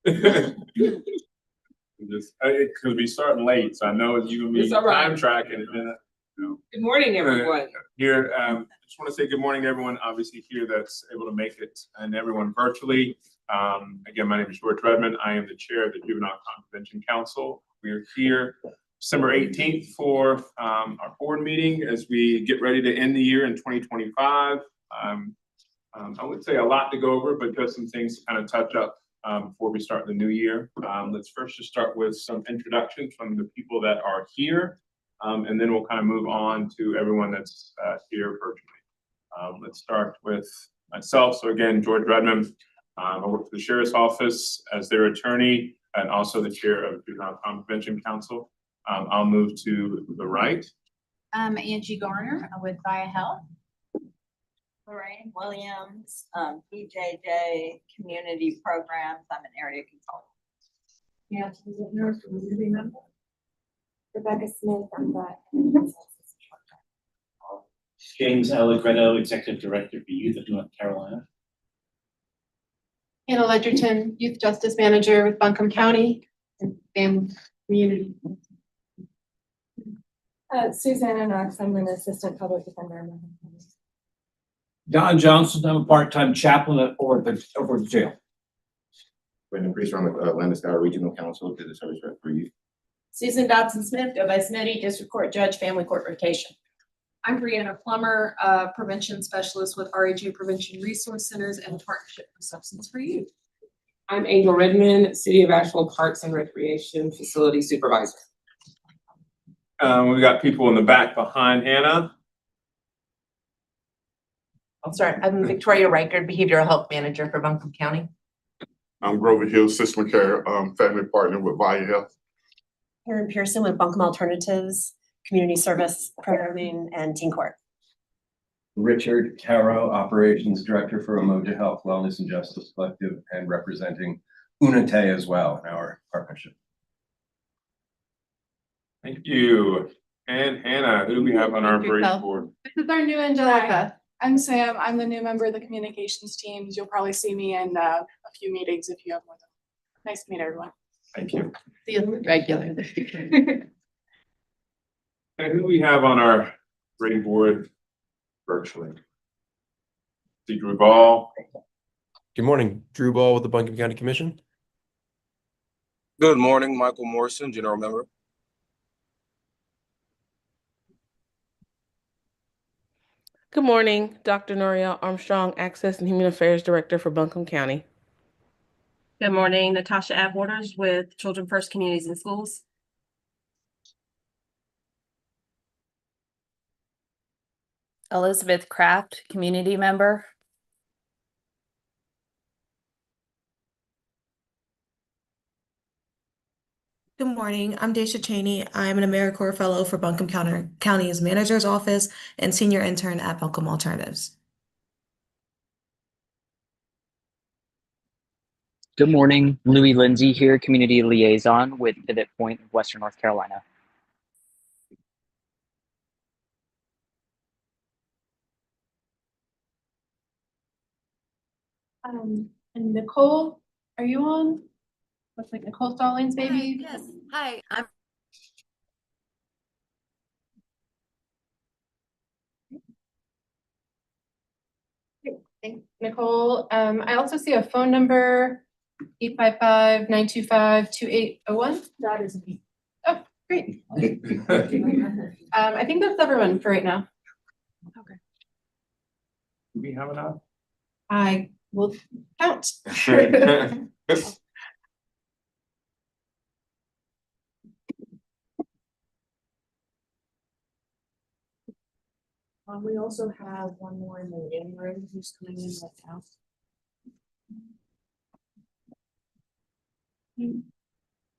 Just it could be starting late, so I know you and me It's all right. time tracking and then Good morning, everyone. here. Just want to say good morning to everyone. Obviously here that's able to make it, and everyone virtually. Again, my name is George Redmond. I am the chair of the Juvenile Convention Council. We are here December 18th for our board meeting as we get ready to end the year in 2025. I would say a lot to go over, but just some things to kind of touch up before we start the new year. Let's first just start with some introductions from the people that are here, and then we'll kind of move on to everyone that's here virtually. Let's start with myself. So again, George Redmond. I work for the Sheriff's Office as their attorney and also the chair of the Juvenile Convention Council. I'll move to the right. I'm Angie Garner with Via Health. Lorraine Williams, BJJ Community Programs. I'm an area consultant. Yeah, nurse community member. Rebecca Smith, I'm the James Allegretto, Executive Director for Youth of North Carolina. Anna Ledgerton, Youth Justice Manager with Buncombe County and Family Community. Susanna Knox, I'm an Assistant Public Defender. Don Johnson, I'm a part-time chaplain over the jail. Brandon Priest from Landis-Scott Regional Council to the Service Rep for Youth. Susan Dodson-Smith, go by Smitty, District Court Judge, Family Court Rotation. I'm Brianna Plummer, Prevention Specialist with RAG Prevention Resource Centers and Partnership for Substance for Youth. I'm Angel Redmond, City of Asheville Parks and Recreation Facility Supervisor. We got people in the back behind Hannah. I'll start. I'm Victoria Reichard, Behavioral Health Manager for Buncombe County. I'm Grover Hill, System Care Family Partner with Via Health. Erin Pearson with Buncombe Alternatives, Community Service Programming and Teen Court. Richard Caro, Operations Director for Umoja Health Wellness and Justice Collective and representing UNITE as well in our partnership. Thank you. And Hannah, who do we have on our break board? This is our new Angelica. I'm Sam. I'm the new member of the communications teams. You'll probably see me in a few meetings if you have more than. Nice to meet everyone. Thank you. See you regular. And who do we have on our break board virtually? Drew Ball. Good morning, Drew Ball with the Buncombe County Commission. Good morning, Michael Morrison, General Member. Good morning, Dr. Noriel Armstrong, Access and Human Affairs Director for Buncombe County. Good morning, Natasha Abwaters with Children First Communities and Schools. Elizabeth Kraft, community member. Good morning. I'm Daisha Cheney. I'm an AmeriCorps Fellow for Buncombe County's Manager's Office and Senior Intern at Buncombe Alternatives. Good morning. Louis Lindsay here, Community Liaison with Pivot Point, Western North Carolina. And Nicole, are you on? Looks like Nicole Stallings, maybe. Yes. Hi. I'm Thanks, Nicole. I also see a phone number, 855-925-2801. That is me. Oh, great. I think that's everyone for right now. Okay. Do we have enough? I will count. We also have one more in the waiting room who's coming in right now.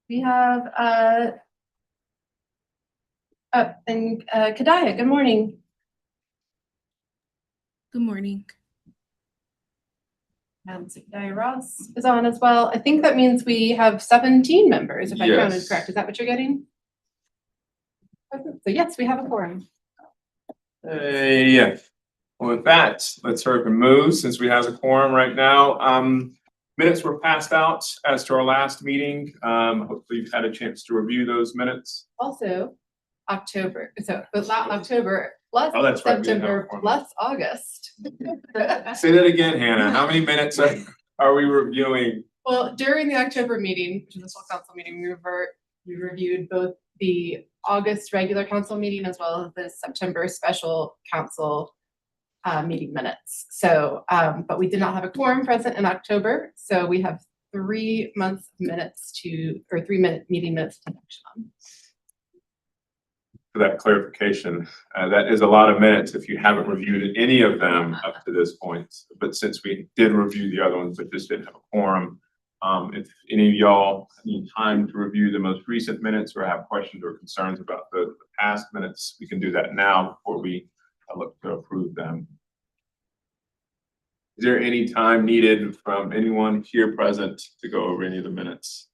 We have Kadaya, good morning. Good morning. Kadaya Ross is on as well. I think that means we have 17 members, if I counted correct. Is that what you're getting? So yes, we have a quorum. Yeah. Well, with that, let's hurry up and move since we have a quorum right now. Minutes were passed out as to our last meeting. Hopefully you've had a chance to review those minutes. Also, October, but not October, plus Oh, that's right, we didn't have a September, quorum. plus August. Say that again, Hannah. How many minutes are we reviewing? Well, during the October meeting, which is the full council meeting, we reviewed both the August regular council meeting as well as the September special council meeting minutes. So, but we did not have a quorum present in October, so we have 3 months of minutes or 3 minute meeting minutes to take action on. For that clarification, that is a lot of minutes if you haven't reviewed any of them up to this point. But since we did review the other ones, but just didn't have a quorum, if any of y'all need time to review the most recent minutes or have questions or concerns about the past minutes, we can do that now before we look to approve them. Is there any time needed from anyone here present to go over any of the minutes?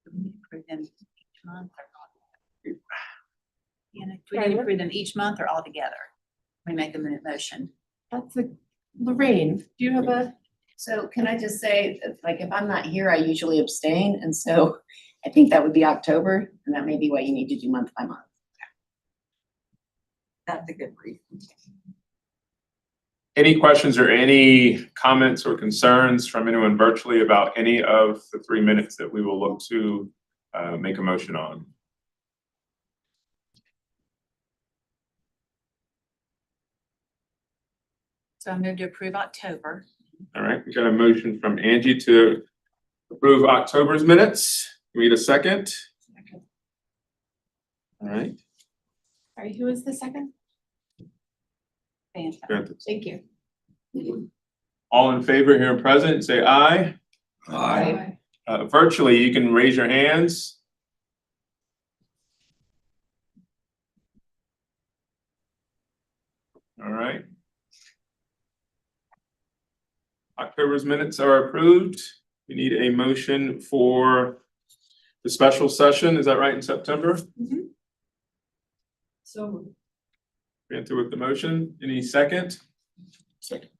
Approve them each month or do we need to approve them each month or all together? We make them in motion. That's Lorraine, do you have a? So can I just say, like, if I'm not here, I usually abstain, and so I think that would be October, and that may be what you need to do month by month. That's a good reason. Any questions or any comments or concerns from anyone virtually about any of the 3 minutes that we will look to make a motion on? So I move to approve October. All right, we got a motion from Angie to approve October's minutes. We need a second. All right. Sorry, who is the second? Thank you. All in favor here present, say aye. Aye. Virtually, you can raise your hands. All right. October's minutes are approved. We need a motion for the special session. Is that right, in September? Mhm. So. Granted with the motion. Any second? Second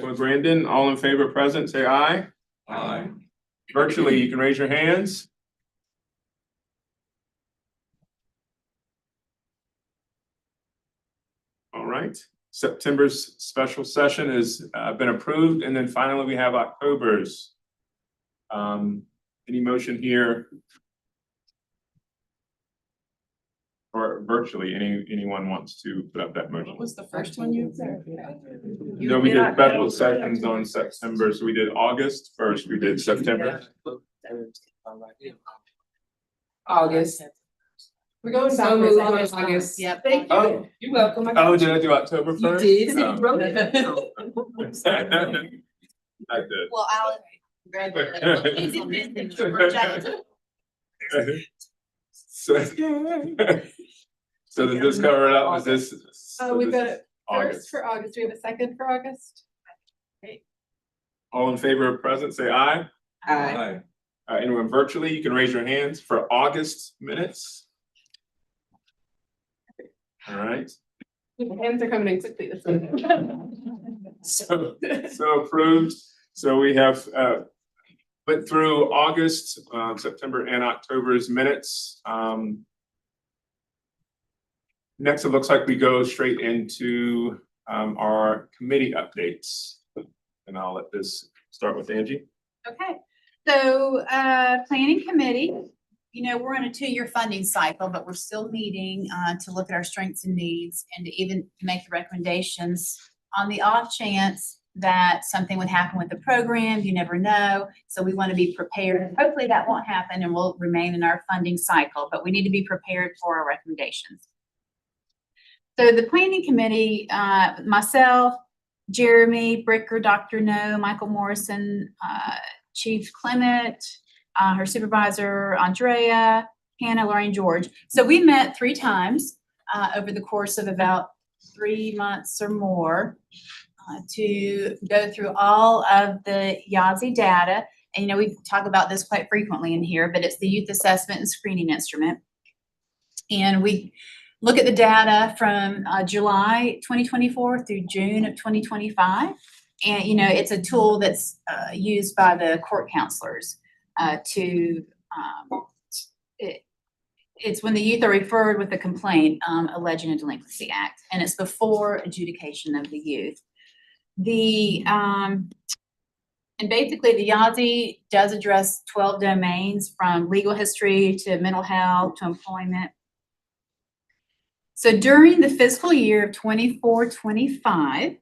with Brandon. All in favor present, say aye. Aye. Virtually, you can raise your hands. All right. September's special session has been approved. And then finally, we have October's. Any motion here? Or virtually, anyone wants to put up that motion? What was the first one you said? No, we did special sessions on September. So we did August first, we did September. August. We're going So backwards. moved I on guess. August. Yep. Thank you. Oh. You're welcome. Oh, did I do October You first? did. No. You wrote it. I did. Well, Alan, congratulations. So does this cover it up? Was this? We've got it August. first for August. Do we have a second for August? Great. All in favor of present, say aye. Aye. Anyone virtually, you can raise your hands for August minutes. All right. The hands are coming in quickly this one. So approved. So we have went through August, September and October's minutes. Next, it looks like we go straight into our committee updates. And I'll let this start with Angie. Okay, so planning committee, you know, we're in a 2-year funding cycle, but we're still meeting to look at our strengths and needs and to even make the recommendations on the off chance that something would happen with the program. You never know. So we want to be prepared. Hopefully that won't happen and we'll remain in our funding cycle, but we need to be prepared for our recommendations. So the planning committee, myself, Jeremy Bricker, Dr. No, Michael Morrison, Chief Clement, her supervisor, Andrea, Hannah, Lorraine, George. So we met 3 times over the course of about 3 months or more to go through all of the YASI data. And, you know, we talk about this quite frequently in here, but it's the youth assessment and screening instrument. And we look at the data from July 2024 through June of 2025. And, it's a tool that's used by the court counselors it's when the youth are referred with a complaint alleging a delinquency act, and it's before adjudication of the youth. And basically the YASI does address 12 domains from legal history to mental health to employment. So during the fiscal year of 24-25,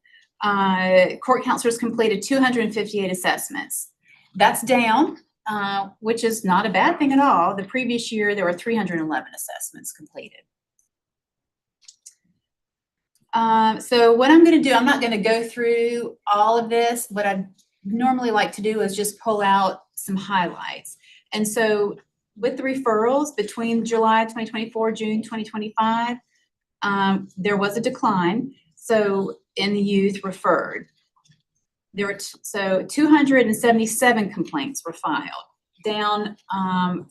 court counselors completed 258 assessments. That's down, which is not a bad thing at all. The previous year, there were 311 assessments completed. So what I'm going to do, I'm not going to go through all of this. What I normally like to do is just pull out some highlights. And so with the referrals between July 2024, June 2025, there was a decline. So in the youth referred, there were 277 complaints were filed, down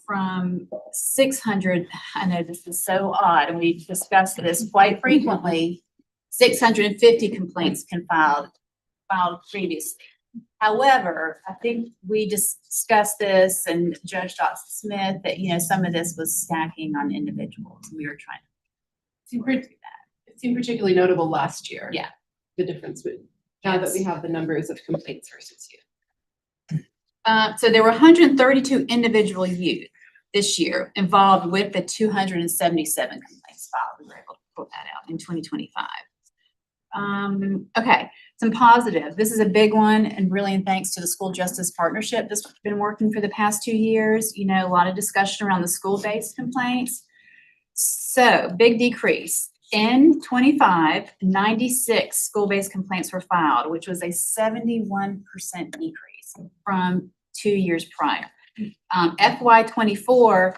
from 600. I know this is so odd, and we discussed this quite frequently. 650 complaints filed previously. However, I think we discussed this, and Judge Dr. Smith, that some of this was stacking on individuals. We were trying to work through that. It seemed particularly notable last year. Yeah. The difference with now that we have the numbers of complaints versus youth. So there were 132 individual youth this year involved with the 277 complaints filed. We were able to pull that out in 2025. Okay, some positive. This is a big one, and really in thanks to the School Justice Partnership that's been working for the past 2 years. A lot of discussion around the school-based complaints. So big decrease. In 25, 96 school-based complaints were filed, which was a 71% decrease from 2 years prior. FY24,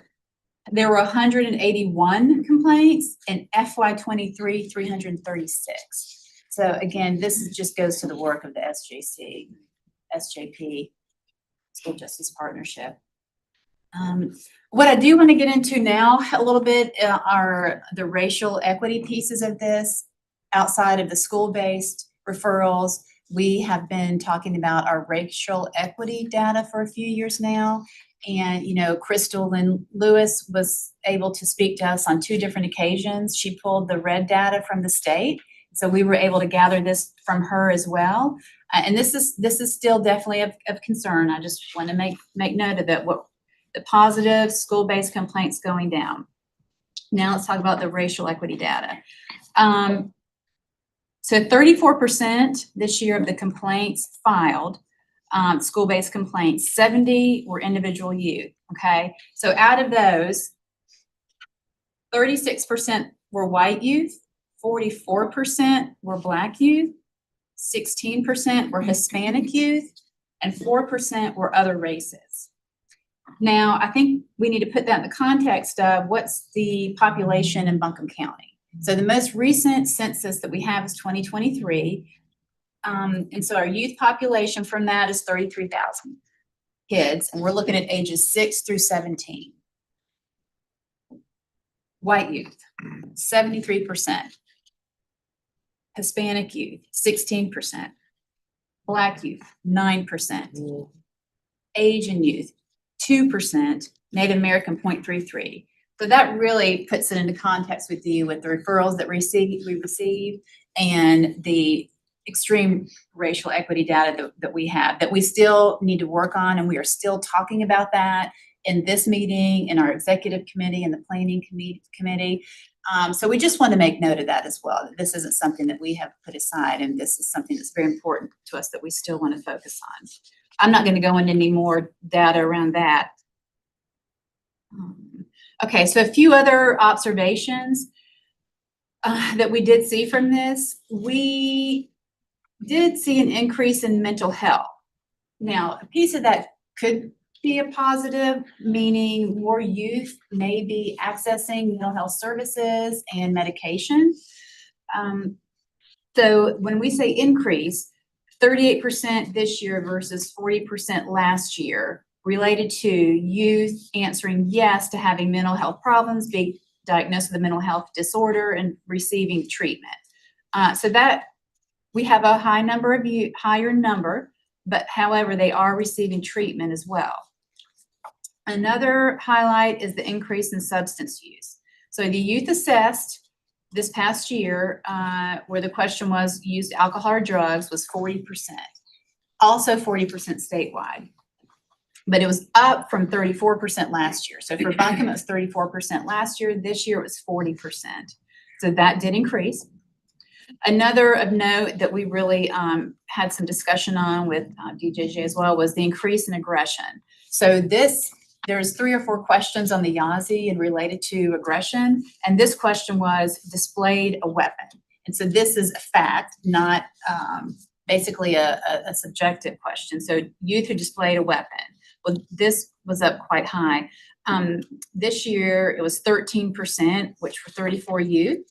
there were 181 complaints, and FY23, 336. So again, just goes to the work of the SJP, School Justice Partnership. What I do want to get into now a little bit are the racial equity pieces of this. Outside of the school-based referrals, we have been talking about our racial equity data for a few years now. And, Crystal Lynn Lewis was able to speak to us on 2 different occasions. She pulled the red data from the state. So we were able to gather this from her as well. And this is still definitely of concern. I just want to make note of it. The positive school-based complaints going down. Now let's talk about the racial equity data. So 34% this year of the complaints filed, school-based complaints, 70 were individual youth, okay? So out of those, 36% were white youth, 44% were Black youth, 16% were Hispanic youth, and 4% were other races. Now, I think we need to put that in the context of what's the population in Buncombe County. So the most recent census that we have is 2023. And so our youth population from that is 33,000 kids, and we're looking at ages 6 through 17. White youth, 73%. Hispanic youth, 16%. Black youth, 9%. Asian youth, 2%. Native American, 0.33. So that really puts it into context with you with the referrals that we receive and the extreme racial equity data that we have, that we still need to work on, and we are still talking about that in this meeting, in our executive committee, and the planning committee. So we just want to make note of that as well, that this isn't something that we have put aside, and this is something that's very important to us that we still want to focus on. I'm not going to go into any more data around that. Okay, so a few other observations that we did see from this. We did see an increase in mental health. Now, a piece of that could be a positive, meaning more youth may be accessing mental health services and medication. So when we say increase, 38% this year versus 40% last year related to youth answering yes to having mental health problems, being diagnosed with a mental health disorder, and receiving treatment. So that we have a higher number, but however, they are receiving treatment as well. Another highlight is the increase in substance use. So the youth assessed this past year, where the question was used alcohol or drugs, was 40%. Also 40% statewide. But it was up from 34% last year. So for Buncombe, it was 34% last year. This year it was 40%. So that did increase. Another of note that we really had some discussion on with DJJ as well was the increase in aggression. So there's 3 or 4 questions on the YAZI and related to aggression. And this question was displayed a weapon. And so this is a fact, not basically a subjective question. So youth who displayed a weapon. Well, this was up quite high. This year it was 13%, which were 34 youth,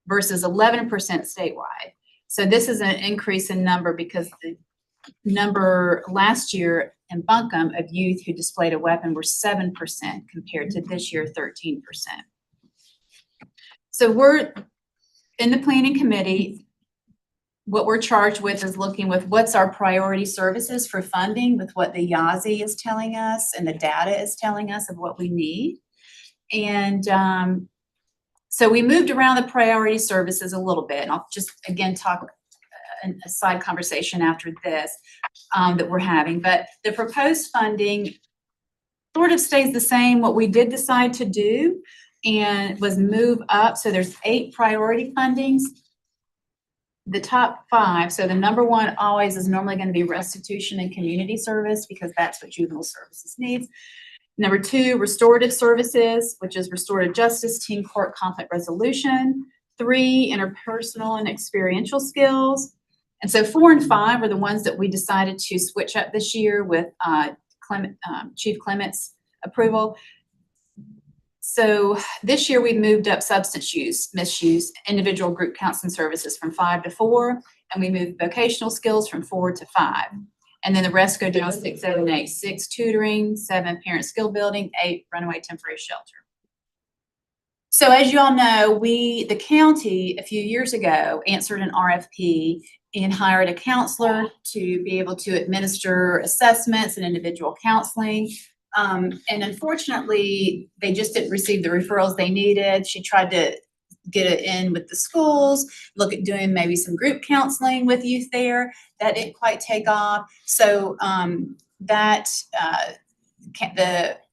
versus 11% statewide. So this is an increase in number because the number last year in Buncombe of youth who displayed a weapon were 7% compared to this year 13%. So we're in the planning committee. What we're charged with is looking with what's our priority services for funding with what the YAZI is telling us and the data is telling us of what we need. And so we moved around the priority services a little bit, and I'll just again talk a side conversation after this that we're having. But the proposed funding sort of stays the same. What we did decide to do and was move up. So there's 8 priority fundings. The top 5, so the number 1 always is normally going to be restitution and community service because that's what juvenile services needs. Number 2, restorative services, which is restorative justice, teen court conflict resolution. 3, interpersonal and experiential skills. And so 4 and 5 are the ones that we decided to switch up this year with Chief Clement's approval. So this year we moved up substance use, misuse, individual group counseling services from 5 to 4, and we moved vocational skills from 4 to 5. And then the rest go down 6, 7, 8, 6 tutoring, 7 parent skill building, 8 runaway temporary shelter. So as you all know, the county a few years ago answered an RFP and hired a counselor to be able to administer assessments and individual counseling. And unfortunately, they just didn't receive the referrals they needed. She tried to get it in with the schools, look at doing maybe some group counseling with youth there. That didn't quite take off. So the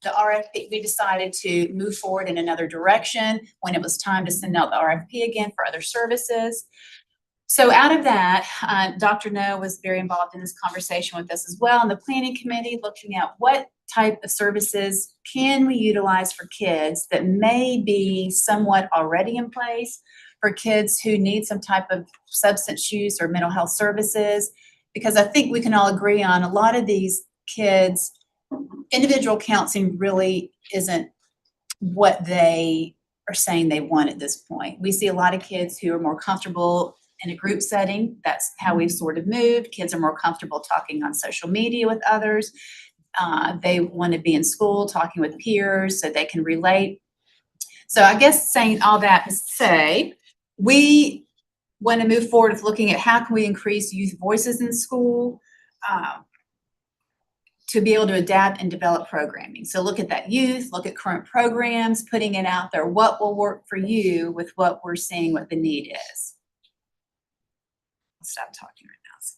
RFP, we decided to move forward in another direction when it was time to send out the RFP again for other services. So out of that, Dr. No was very involved in this conversation with us as well, and the planning committee looking at what type of services can we utilize for kids that may be somewhat already in place for kids who need some type of substance use or mental health services. Because I think we can all agree on a lot of these kids, individual counseling really isn't what they are saying they want at this point. We see a lot of kids who are more comfortable in a group setting. That's how we've sort of moved. Kids are more comfortable talking on social media with others. They want to be in school talking with peers so they can relate. So I guess saying all that to say, we want to move forward with looking at how can we increase youth voices in school to be able to adapt and develop programming. So look at that youth, look at current programs, putting it out there, what will work for you with what we're seeing, what the need is. I'll stop talking right now. So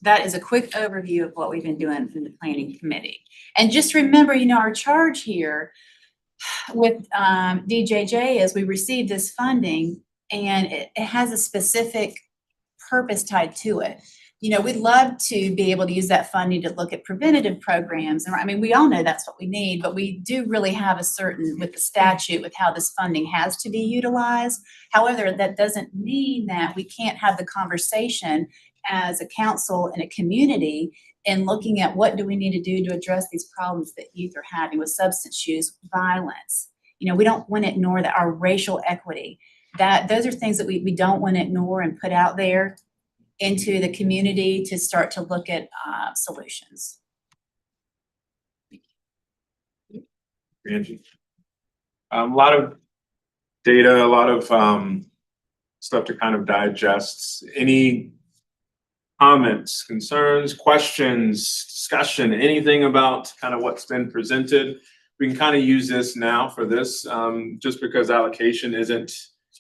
that is a quick overview of what we've been doing from the planning committee. And just remember, our charge here with DJJ is we received this funding and it has a specific purpose tied to it. We'd love to be able to use that funding to look at preventative programs. And I mean, we all know that's what we need, but we do really have with the statute, with how this funding has to be utilized. However, that doesn't mean that we can't have the conversation as a council and a community in looking at what do we need to do to address these problems that youth are having with substance use, violence. We don't want to ignore our racial equity. Those are things that we don't want to ignore and put out there into the community to start to look at solutions. Angie. A lot of data, a lot of stuff to kind of digest. Any comments, concerns, questions, discussion, anything about kind of what's been presented? We can kind of use this now for this, just because allocation isn't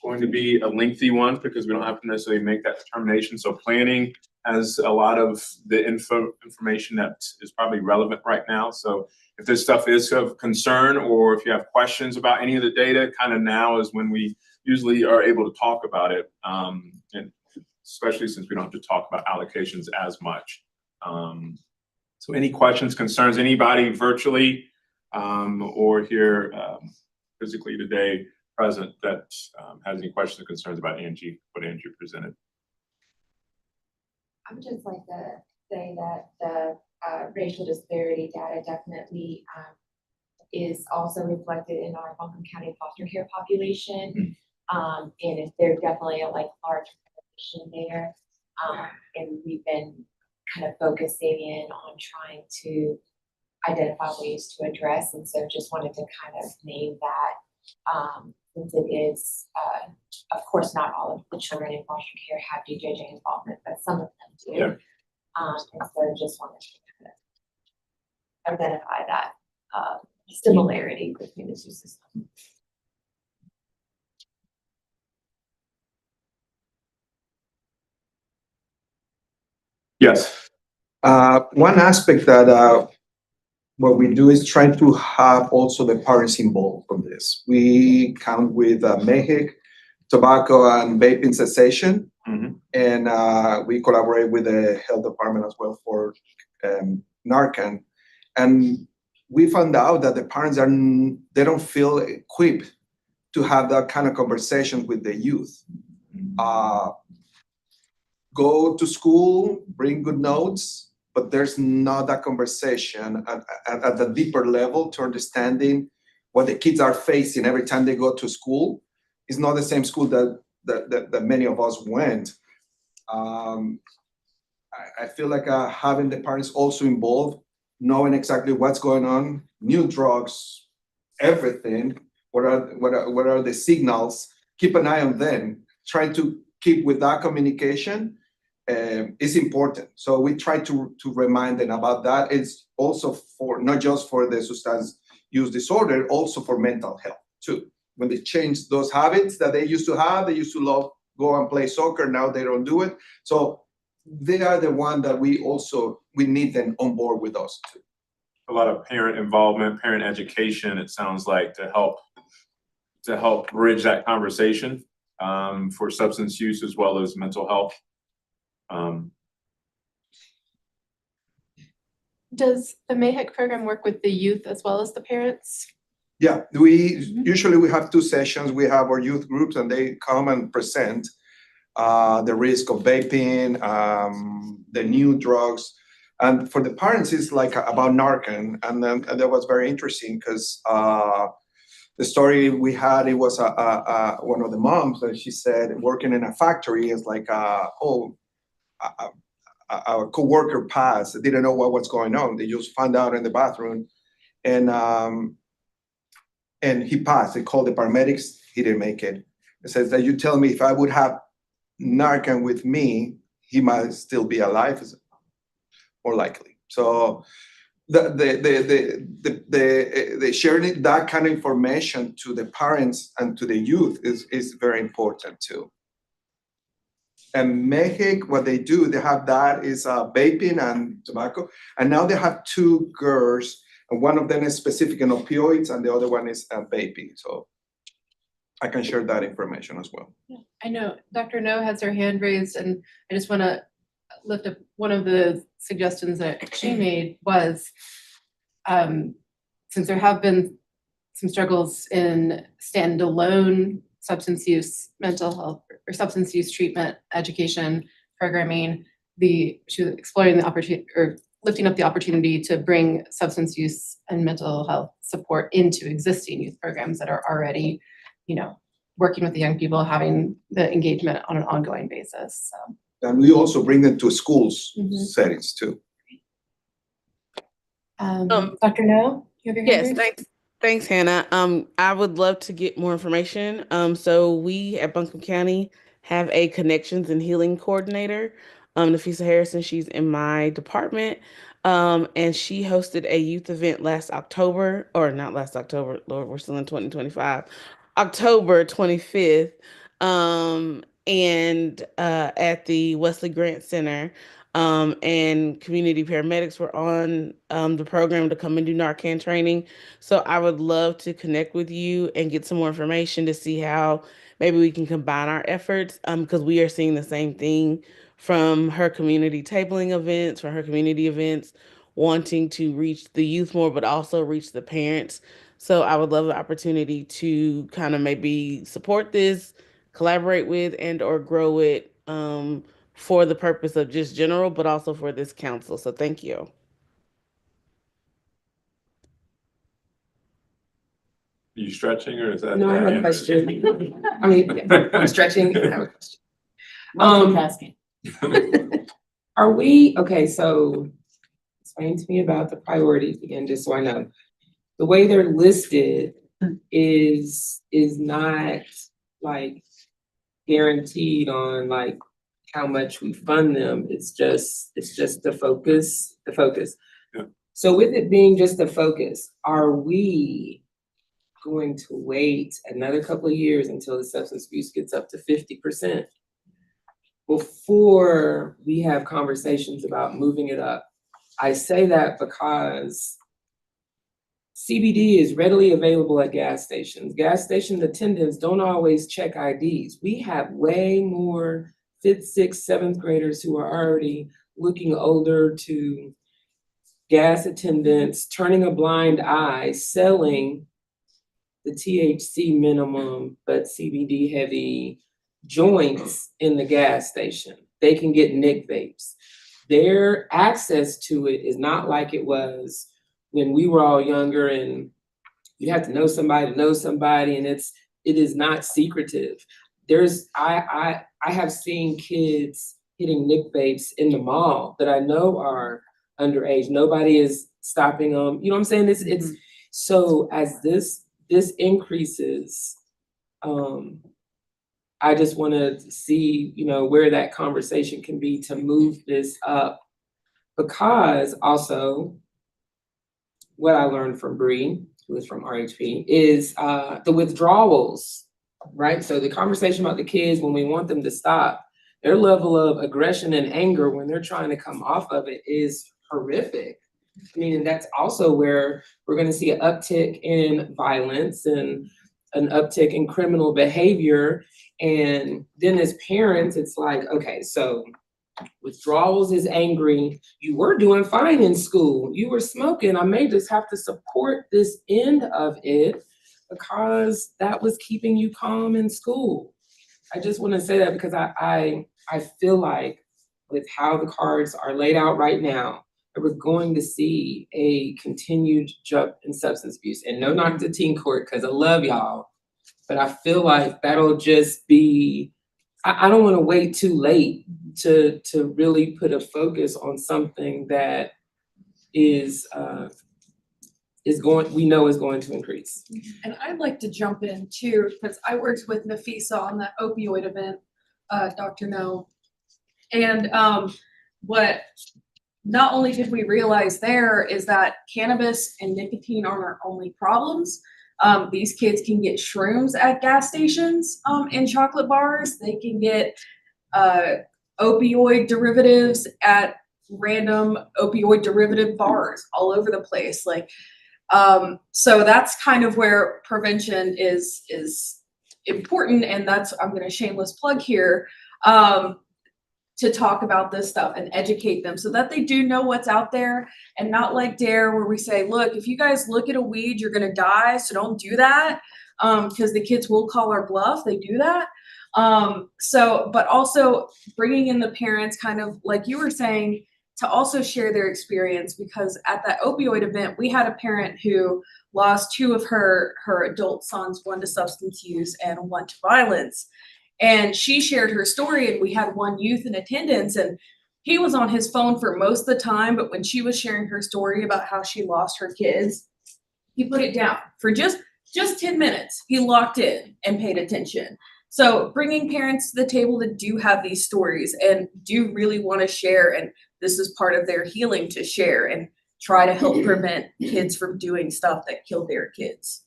going to be a lengthy one because we don't have to necessarily make that determination. So planning has a lot of the information that is probably relevant right now. So if this stuff is of concern, or if you have questions about any of the data, kind of now is when we usually are able to talk about it. And especially since we don't have to talk about allocations as much. So any questions, concerns, anybody virtually or here physically today present that has any questions or concerns about Angie, what Angie presented? I would just like to say that the racial disparity data definitely is also reflected in our Buncombe County foster care population. And there's definitely a large population there. And we've been kind of focusing in on trying to identify ways to address. And so just wanted to kind of name that since it is, of course, not all of the children in foster care have DJJ involvement, but some of them do. Yeah. And so just wanted to kind of identify that similarity between the two systems. Yes. One aspect that what we do is try to have also the parents involved from this. We count with MEHIC, tobacco and vaping cessation, and we collaborate with the health department as well for Narcan. And we found out that the parents they don't feel equipped to have that kind of conversation with the youth. Go to school, bring good notes, but there's not that conversation at the deeper level to understanding what the kids are facing every time they go to school. It's not the same school that many of us went. I feel like having the parents also involved, knowing exactly what's going on, new drugs, everything, what are the signals, keep an eye on them, trying to keep with that communication is important. So we try to remind them about that. It's also for not just for the substance use disorder, also for mental health too. When they change those habits that they used to have, they used to love go and play soccer, now they don't do it. So they are the one that we need them on board with us too. A lot of parent involvement, parent education, it sounds like, to help bridge that conversation for substance use as well as mental health. Does the MEHIC program work with the youth as well as the parents? Yeah, usually we have two sessions. We have our youth groups and they come and present the risk of vaping, the new drugs. And for the parents, it's like about Narcan. And that was very interesting because the story we had, it was one of the moms that she said working in a factory is like, our coworker passed, didn't know what was going on. They just found out in the bathroom and he passed. They called the paramedics, he didn't make it. It says that you tell me if I would have Narcan with me, he might still be alive, more likely. So the sharing that kind of information to the parents and to the youth is very important too. And MEHIC, what they do, they have that is vaping and tobacco. And now they have two girls, and one of them is specific in opioids and the other one is vaping. So I can share that information as well. Yeah, I know Dr. No has her hand raised, and I just want to lift up one of the suggestions that she made was, since there have been some struggles in standalone substance use, mental health, or substance use treatment, education, programming, she was exploring the opportunity or lifting up the opportunity to bring substance use and mental health support into existing youth programs that are already, working with the young people, having the engagement on an ongoing basis. So. And we also bring them to schools settings too. Dr. No, you have your hand raised? Thanks, Hannah. I would love to get more information. So we at Buncombe County have a connections and healing coordinator. Nafisa Harrison, she's in my department. And she hosted a youth event last October, or not last October, Lord, we're still in 2025, October 25th. And at the Wesley Grant Center. And community paramedics were on the program to come and do Narcan training. So I would love to connect with you and get some more information to see how maybe we can combine our efforts, because we are seeing the same thing from her community tabling events, from her community events, wanting to reach the youth more, but also reach the parents. So I would love the opportunity to kind of maybe support this, collaborate with, and or grow it for the purpose of just general, but also for this council. So thank you. Are you stretching or is that? No, I have a question. I mean, I'm stretching. I have a question. Multitasking. Are we, okay, so explain to me about the priorities again, just so I know. The way they're listed is not like guaranteed on like how much we fund them. It's just the focus. Yeah. So with it being just the focus, are we going to wait another couple of years until the substance abuse gets up to 50% before we have conversations about moving it up? I say that because CBD is readily available at gas stations. Gas station attendants don't always check IDs. We have way more 5th, 6th, 7th graders who are already looking older to gas attendants, turning a blind eye, selling the THC minimum, but CBD heavy joints in the gas station. They can get Nick vapes. Their access to it is not like it was when we were all younger and you had to know somebody, and it is not secretive. I have seen kids hitting Nick vapes in the mall that I know are underage. Nobody is stopping them. You know what I'm saying? It's so as this increases, I just want to see, where that conversation can be to move this up. Because also, what I learned from Bree, who is from RHP, is the withdrawals, right? So the conversation about the kids when we want them to stop, their level of aggression and anger when they're trying to come off of it is horrific. I mean, and that's also where we're going to see an uptick in violence and an uptick in criminal behavior. And then as parents, it's like, okay, so withdrawals is angry. You were doing fine in school. You were smoking. I may just have to support this end of it because that was keeping you calm in school. I just want to say that because I feel like with how the cards are laid out right now, that we're going to see a continued jump in substance abuse. And no knock to teen court, because I love y'all, but I feel like that'll just be, I don't want to wait too late to really put a focus on something that is going to increase. And I'd like to jump in too, because I worked with Nafisa on that opioid event, Dr. No. And what not only did we realize there is that cannabis and nicotine aren't our only problems. These kids can get shrooms at gas stations in chocolate bars. They can get opioid derivatives at random opioid derivative bars all over the place. So that's kind of where prevention is important, and that's, I'm going to shameless plug here, to talk about this stuff and educate them so that they do know what's out there, and not like DARE where we say, look, if you guys look at a weed, you're going to die, so don't do that, because the kids will call our bluff. They do that. But also bringing in the parents, kind of like you were saying, to also share their experience, because at that opioid event, we had a parent who lost 2 of her adult sons, one to substance use and one to violence. And she shared her story, and we had one youth in attendance, and he was on his phone for most of the time. But when she was sharing her story about how she lost her kids, he put it down for just 10 minutes. He locked in and paid attention. So bringing parents to the table that do have these stories and do really want to share, and this is part of their healing to share and try to help prevent kids from doing stuff that kill their kids.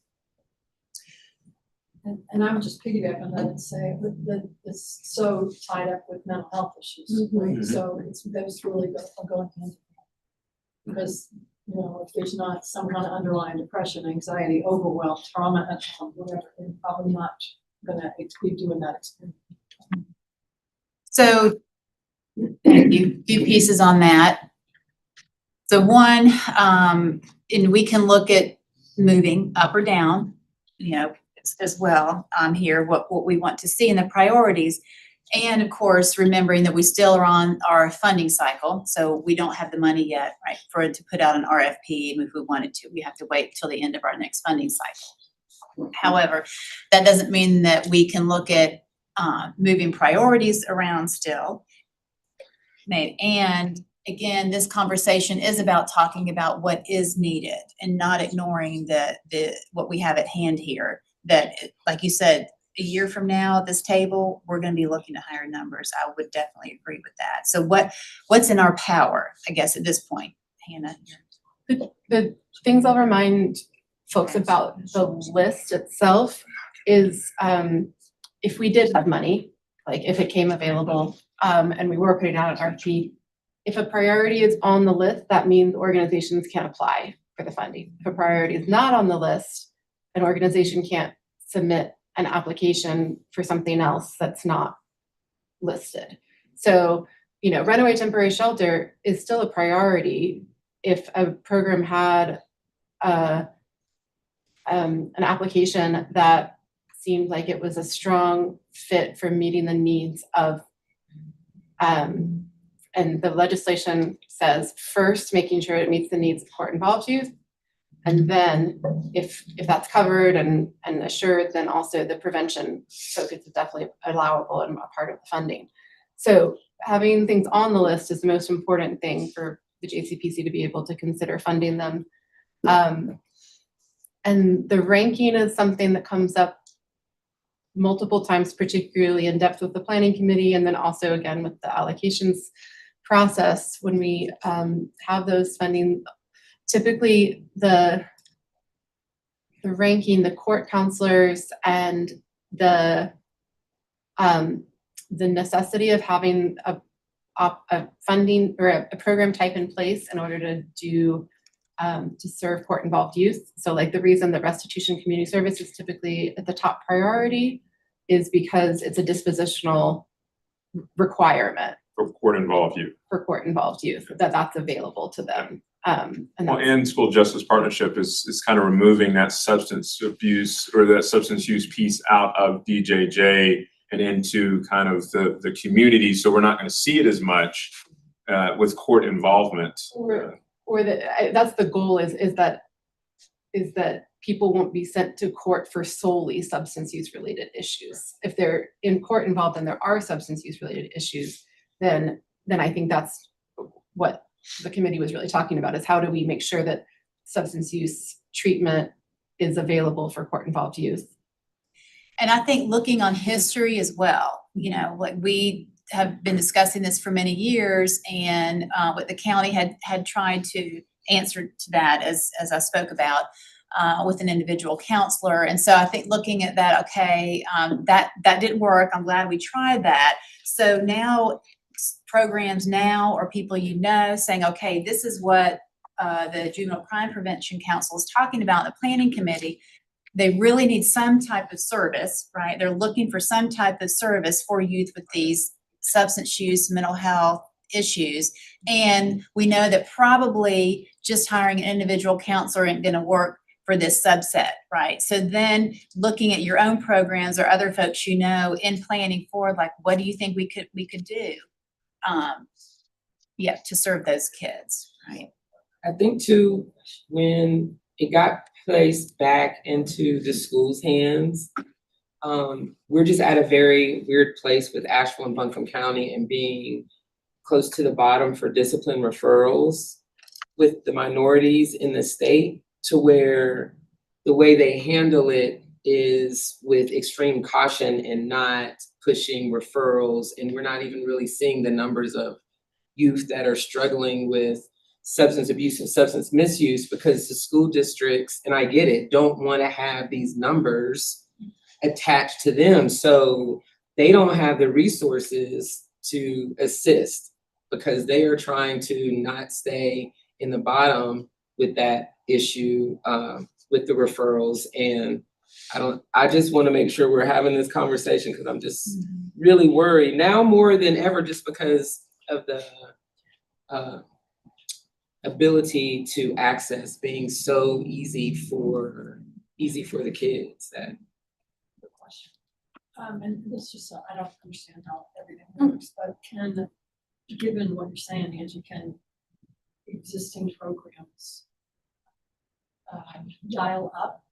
And I would just piggyback on that and say that it's so tied up with mental health issues, right? So those really are going hand in hand. Because, you know, if there's not some kind of underlying depression, anxiety, overwhelm, trauma, whatever, they're probably not gonna be doing that experience. So, thank you, few pieces on that. So one, and we can look at moving up or down, you know, as well, here, what we want to see in the priorities. And of course, remembering that we still are on our funding cycle, so we don't have the money yet, right, for it to put out an RFP. And if we wanted to, we have to wait till the end of our next funding cycle. However, that doesn't mean that we can look at moving priorities around still. And again, this conversation is about talking about what is needed and not ignoring the what we have at hand here. That, like you said, a year from now at this table, we're going to be looking at higher numbers. I would definitely agree with that. So what's in our power, I guess, at this point, Hannah? The things I'll remind folks about the list itself is if we did have money, like if it came available, and we were putting out an RFP, if a priority is on the list, that means organizations can apply for the funding. If a priority is not on the list, an organization can't submit an application for something else that's not listed. So, you know, runaway temporary shelter is still a priority if a program had an application that seemed like it was a strong fit for meeting the needs of, and the legislation says first, making sure it meets the needs of court-involved youth. And then if that's covered and assured, then also the prevention focus is definitely allowable and a part of the funding. So having things on the list is the most important thing for the JCPC to be able to consider funding them. And the ranking is something that comes up multiple times, particularly in depth with the planning committee, and then also again with the allocations process when we have those funding. Typically, the ranking, the court counselors, and the necessity of having a funding or a program type in place in order to do to serve court-involved youth. So, like the reason that restitution community service is typically at the top priority is because it's a dispositional requirement For court-involved youth. for court-involved youth that's available to them. And school justice partnership is kind of removing that substance abuse or that substance use piece out of DJJ and into kind of the community. So we're not going to see it as much with court involvement. Or that's the goal is that people won't be sent to court for solely substance use related issues. If they're in court involved and there are substance use related issues, then I think that's what the committee was really talking about, is how do we make sure that substance use treatment is available for court-involved youth. And I think looking on history as well, you know, like we have been discussing this for many years, and what the county had tried to answer to that as I spoke about with an individual counselor. And so I think looking at that, okay, that didn't work. I'm glad we tried that. So now programs now, or people you know, saying, okay, this is what the Juvenile Crime Prevention Council is talking about in the planning committee. They really need some type of service, right? They're looking for some type of service for youth with these substance use, mental health issues. And we know that probably just hiring an individual counselor ain't going to work for this subset, right? So then looking at your own programs or other folks you know in planning forward, like what do you think we could do? To serve those kids, right? I think too, when it got placed back into the school's hands, we're just at a very weird place with Asheville and Buncombe County and being close to the bottom for discipline referrals with the minorities in the state, to where the way they handle it is with extreme caution and not pushing referrals. And we're not even really seeing the numbers of youth that are struggling with substance abuse and substance misuse, because the school districts, and I get it, don't want to have these numbers attached to them. So they don't have the resources to assist because they are trying to not stay in the bottom with that issue, with the referrals. And I just want to make sure we're having this conversation because I'm just really worried now more than ever, just because of the ability to access being so easy for the kids that. And this just, I don't understand how everything works, but given what you're saying, Angie, can existing programs dial up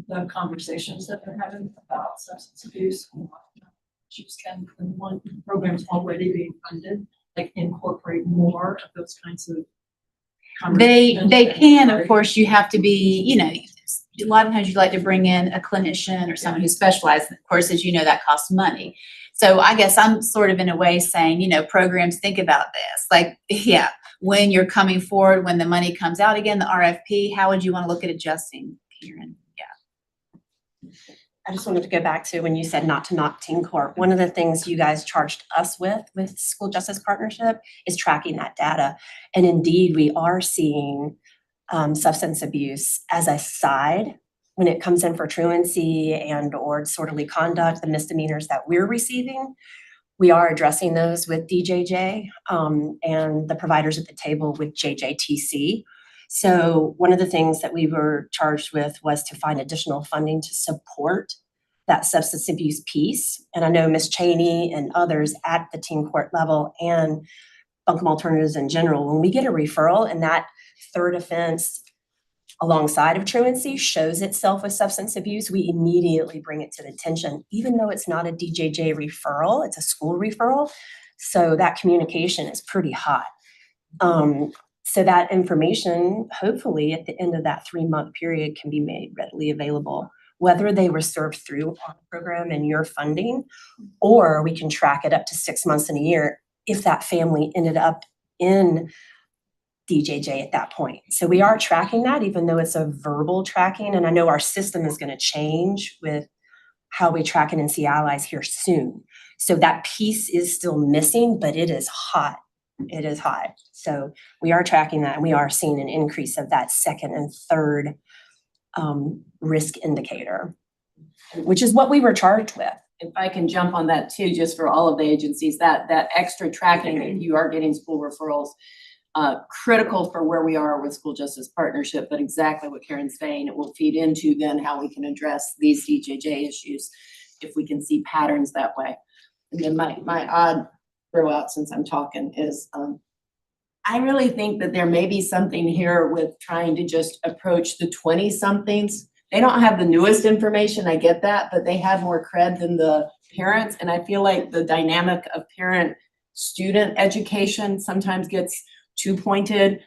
the conversations that they're having about substance abuse? Can the one programs already being funded, like incorporate more of those kinds of conversations? They can, of course. You have to be, you know, a lot of times you'd like to bring in a clinician or someone who specializes. Of course, as you know, that costs money. So I guess I'm sort of in a way saying, you know, programs, think about this. Like, yeah, when you're coming forward, when the money comes out again, the RFP, how would you want to look at adjusting, Kieran? Yeah. I just wanted to go back to when you said not to knock teen court. One of the things you guys charged us with School Justice Partnership is tracking that data. And indeed, we are seeing substance abuse as a side when it comes in for truancy and or disorderly conduct, the misdemeanors that we're receiving. We are addressing those with DJJ and the providers at the table with JJTC. So one of the things that we were charged with was to find additional funding to support that substance abuse piece. And I know Ms. Cheney and others at the teen court level and Buncombe Alternatives in general, when we get a referral and that third offense alongside of truancy shows itself with substance abuse, we immediately bring it to the attention, even though it's not a DJJ referral, it's a school referral. So that communication is pretty hot. So that information, hopefully at the end of that 3-month period, can be made readily available, whether they were served through our program and your funding, or we can track it up to 6 months and a year if that family ended up in DJJ at that point. So we are tracking that, even though it's a verbal tracking. And I know our system is going to change with how we track it and see allies here soon. So that piece is still missing, but it is hot. It is hot. So we are tracking that, and we are seeing an increase of that second and third risk indicator, which is what we were charged with. If I can jump on that too, just for all of the agencies, that extra tracking, if you are getting school referrals, critical for where we are with School Justice Partnership, but exactly what Karen's saying, it will feed into then how we can address these DJJ issues if we can see patterns that way. And then my odd throw out, since I'm talking, is I really think that there may be something here with trying to just approach the 20-somethings. They don't have the newest information, I get that, but they have more cred than the parents. And I feel like the dynamic of parent-student education sometimes gets too pointed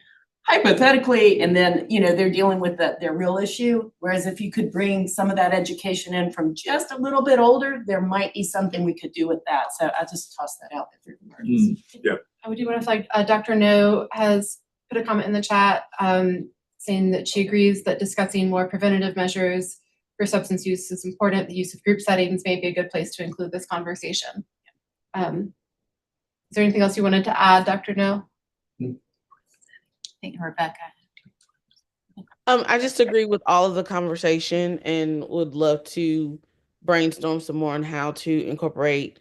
hypothetically, and then, you know, they're dealing with their real issue. Whereas if you could bring some of that education in from just a little bit older, there might be something we could do with that. So I just toss that out there for emergency. Yeah. I do want to flag, Dr. No has put a comment in the chat saying that she agrees that discussing more preventative measures for substance use is important. The use of group settings may be a good place to include this conversation. Is there anything else you wanted to add, Dr. No? I think Rebecca. I just agree with all of the conversation and would love to brainstorm some more on how to incorporate,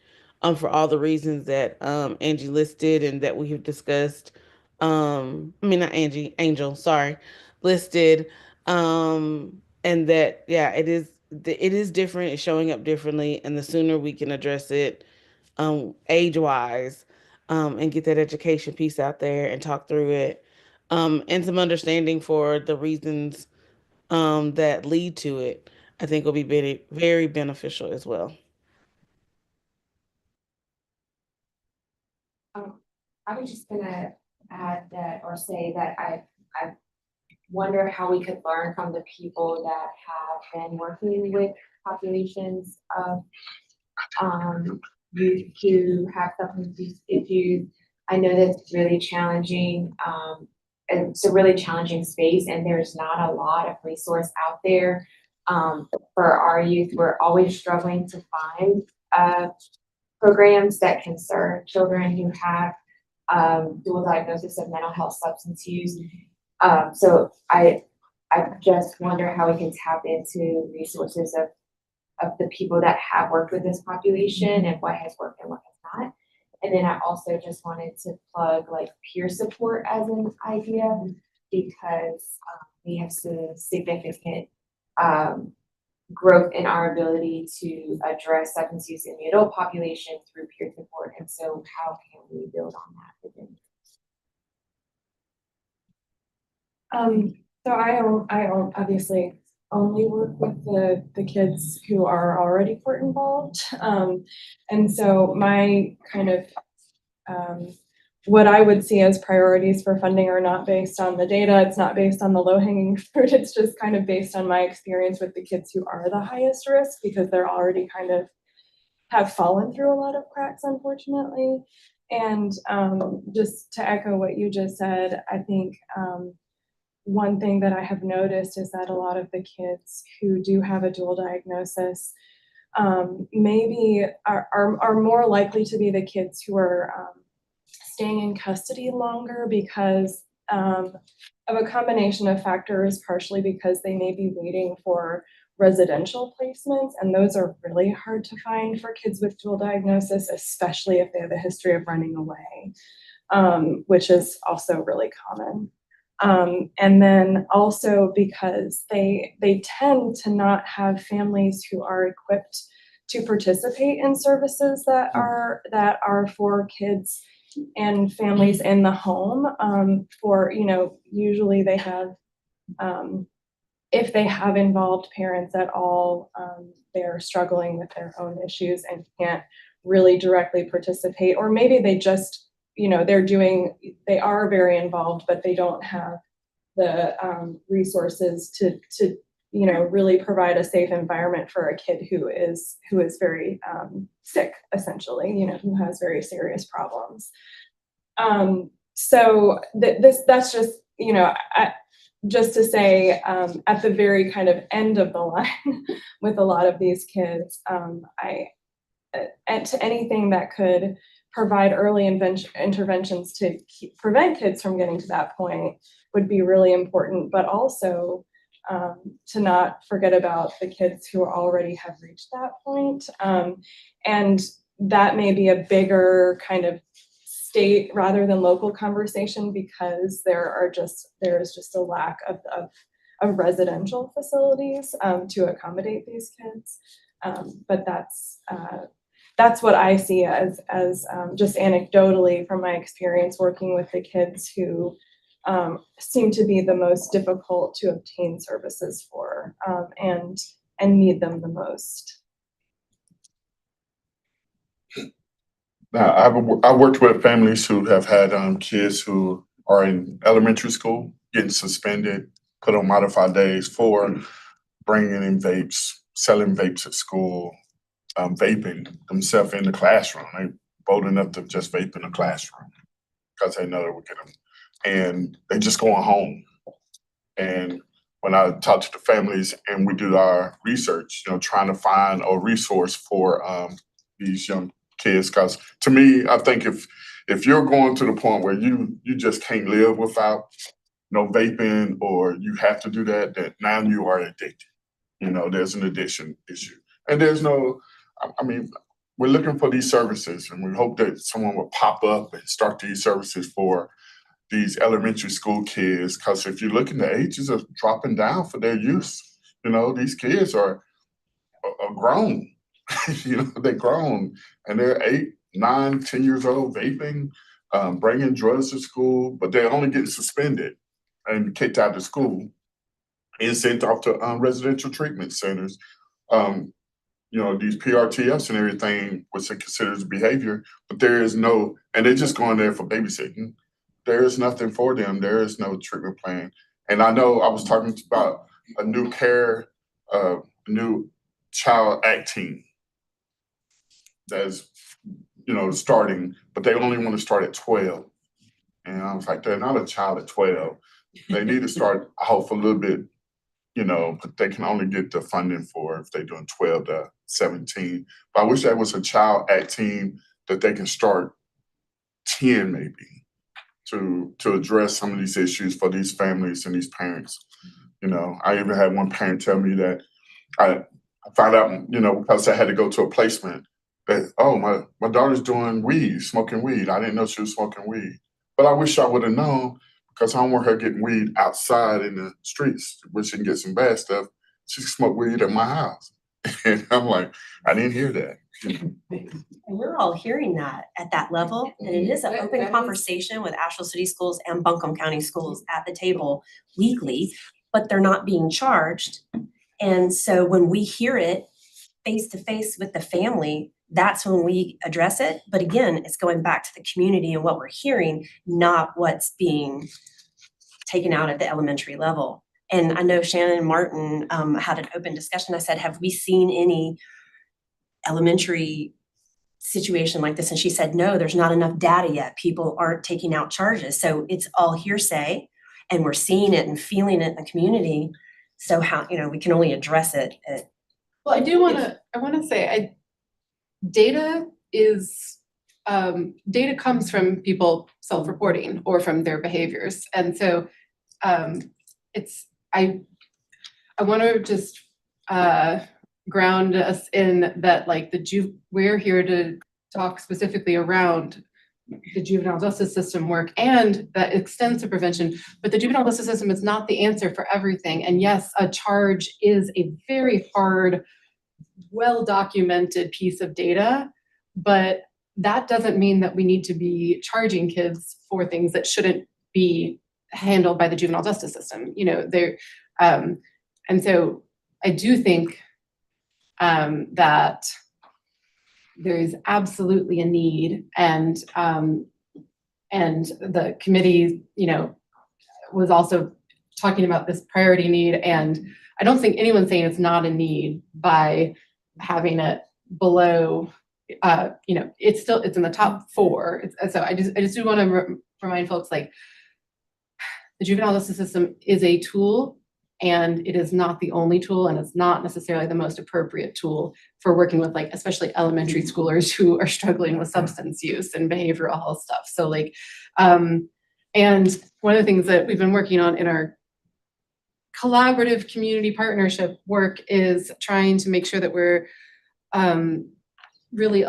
for all the reasons that Angie listed and that we have discussed. Not Angie, Angel, sorry, listed. And that, yeah, it is different. It's showing up differently, and the sooner we can address it, age-wise, and get that education piece out there and talk through it. And some understanding for the reasons that lead to it, I think will be very, very beneficial as well. I was just gonna add that, or say that I've wonder how we could learn from the people that have been working with populations of youth who have substance use issues. I know that's really challenging. It's a really challenging space, and there's not a lot of resource out there. For our youth, we're always struggling to find programs that can serve children who have dual diagnosis of mental health substance use. So I just wonder how we can tap into resources of the people that have worked with this population and what has worked and what has not. And then I also just wanted to plug like peer support as an idea, because we have seen significant growth in our ability to address substance use in the adult population through peer support. And so how can we build on that within? So I obviously only work with the kids who are already court involved. And so my kind of what I would see as priorities for funding are not based on the data. It's not based on the low hanging fruit. It's just kind of based on my experience with the kids who are the highest risk, because they're already kind of have fallen through a lot of cracks, unfortunately. And just to echo what you just said, I think one thing that I have noticed is that a lot of the kids who do have a dual diagnosis maybe are more likely to be the kids who are staying in custody longer because of a combination of factors, partially because they may be waiting for residential placements, and those are really hard to find for kids with dual diagnosis, especially if they have a history of running away, which is also really common. And then also because they tend to not have families who are equipped to participate in services that are for kids and families in the home. For, you know, usually they have, if they have involved parents at all, they're struggling with their own issues and can't really directly participate, or maybe they just, you know, they are very involved, but they don't have the resources to you know, really provide a safe environment for a kid who is very sick, essentially, you know, who has very serious problems. So that's just, you know, just to say, at the very kind of end of the line with a lot of these kids, and to anything that could provide early interventions to prevent kids from getting to that point would be really important, but also to not forget about the kids who already have reached that point. And that may be a bigger kind of state rather than local conversation, because there is just a lack of residential facilities to accommodate these kids. But that's what I see as just anecdotally from my experience working with the kids who seem to be the most difficult to obtain services for, and need them the most. Now, I worked with families who have had kids who are in elementary school getting suspended, put on modified days for bringing in vapes, selling vapes at school, vaping themselves in the classroom. They bold enough to just vape in the classroom because they know they will get them. And they just going home. And when I talk to the families and we do our research, you know, trying to find a resource for these young kids, because to me, I think if you're going to the point where you just can't live without no vaping, or you have to do that, that now you are addicted. You know, there's an addiction issue. And there's no, I mean, we're looking for these services, and we hope that someone will pop up and start these services for these elementary school kids, because if you look in the ages are dropping down for their use, you know, these kids are grown, you know, they're grown and they're 8, 9, 10 years old, vaping, bringing drugs to school, but they're only getting suspended and kicked out of school and sent off to residential treatment centers. You know, these PRTFs and everything, which are considered behavior, but there is no, and they're just going there for babysitting. There is nothing for them. There is no treatment plan. And I know I was talking about a new new child act team that's, starting, but they only want to start at 12. And I was like, they're not a child at 12. They need to start off a little bit, but they can only get the funding for if they're doing 12 to 17. But I wish that was a child act team that they can start 10 maybe to address some of these issues for these families and these parents. I even had one parent tell me that I found out, because I had to go to a placement that, oh, my daughter's doing weed, smoking weed. I didn't know she was smoking weed. But I wish I would have known, because I don't want her getting weed outside in the streets where she can get some bad stuff. She can smoke weed at my house. And I'm like, I didn't hear that. And we're all hearing that at that level, and it is an open conversation with Asheville City Schools and Buncombe County Schools at the table weekly, but they're not being charged. And so when we hear it face to face with the family, that's when we address it. But again, it's going back to the community and what we're hearing, not what's being taken out at the elementary level. And I know Shannon and Martin had an open discussion. I said, have we seen any elementary situation like this? And she said, no, there's not enough data yet. People aren't taking out charges. So it's all hearsay, and we're seeing it and feeling it in the community. So how, we can only address it. Well, I wanna say, data comes from people self-reporting or from their behaviors. And so I want to just ground us in that, like, we're here to talk specifically around the juvenile justice system work, and that extends to prevention, but the juvenile justice system is not the answer for everything. And yes, a charge is a very hard, well-documented piece of data, but that doesn't mean that we need to be charging kids for things that shouldn't be handled by the juvenile justice system. And so I do think that there is absolutely a need, and the committee, was also talking about this priority need, and I don't think anyone's saying it's not a need by having it below. It's in the top 4. So I just do want to remind folks, like, the juvenile justice system is a tool, and it is not the only tool, and it's not necessarily the most appropriate tool for working with, like, especially elementary schoolers who are struggling with substance use and behavioral health stuff. So, like, and one of the things that we've been working on in our collaborative community partnership work is trying to make sure that we're really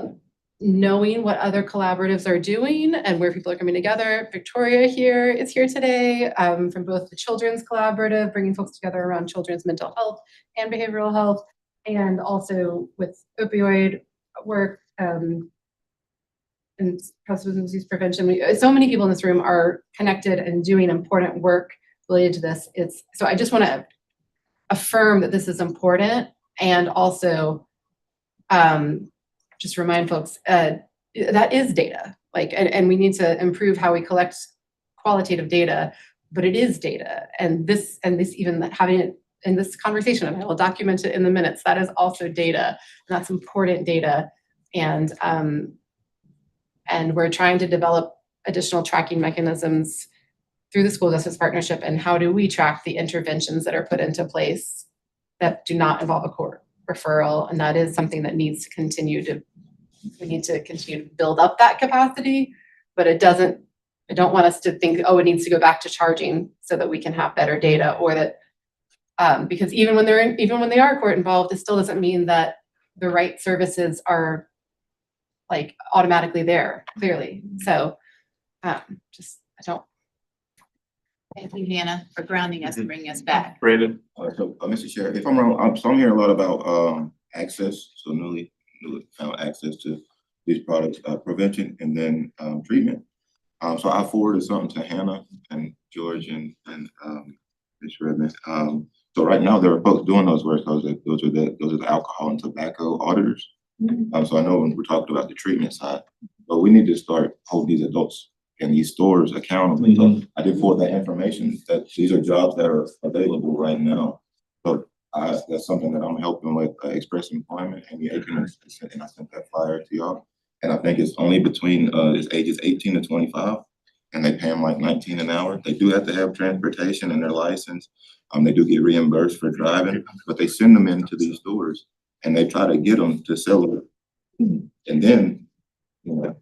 knowing what other collaboratives are doing and where people are coming together. Victoria is here today from both the Children's Collaborative, bringing folks together around children's mental health and behavioral health, and also with opioid work and substance use prevention. So many people in this room are connected and doing important work related to this. So I just want to affirm that this is important, and also just remind folks that is data, and we need to improve how we collect qualitative data, but it is data. And this even having it in this conversation, and I will document it in the minutes, that is also data, and that's important data. And we're trying to develop additional tracking mechanisms through the School Justice Partnership. And how do we track the interventions that are put into place that do not involve a court referral? And that is something that needs to continue to build up that capacity, but I don't want us to think, oh, it needs to go back to charging so that we can have better data, or that, because even when they are court involved, it still doesn't mean that the right services are, like, automatically there, clearly. So Thank you, Hannah, for grounding us and bringing us back. Brandon? Mr. Chair, if I'm wrong, so I'm hearing a lot about access, so newly found access to these products, prevention, and then treatment. So I forwarded something to Hannah and George and Ms. Redmond. So right now there are folks doing those work, those are the alcohol and tobacco auditors. So I know when we're talking about the treatment side, but we need to start holding these adults in these stores accountable. So I did forward that information, that these are jobs that are available right now. So that's something that I'm helping with, Express Employment and the Aiken, and I sent that flyer to y'all. And I think it's only between it's ages 18 to 25, and they pay them like 19 an hour. They do have to have transportation and their license. They do get reimbursed for driving, but they send them into these stores and they try to get them to sell it. And then, you know,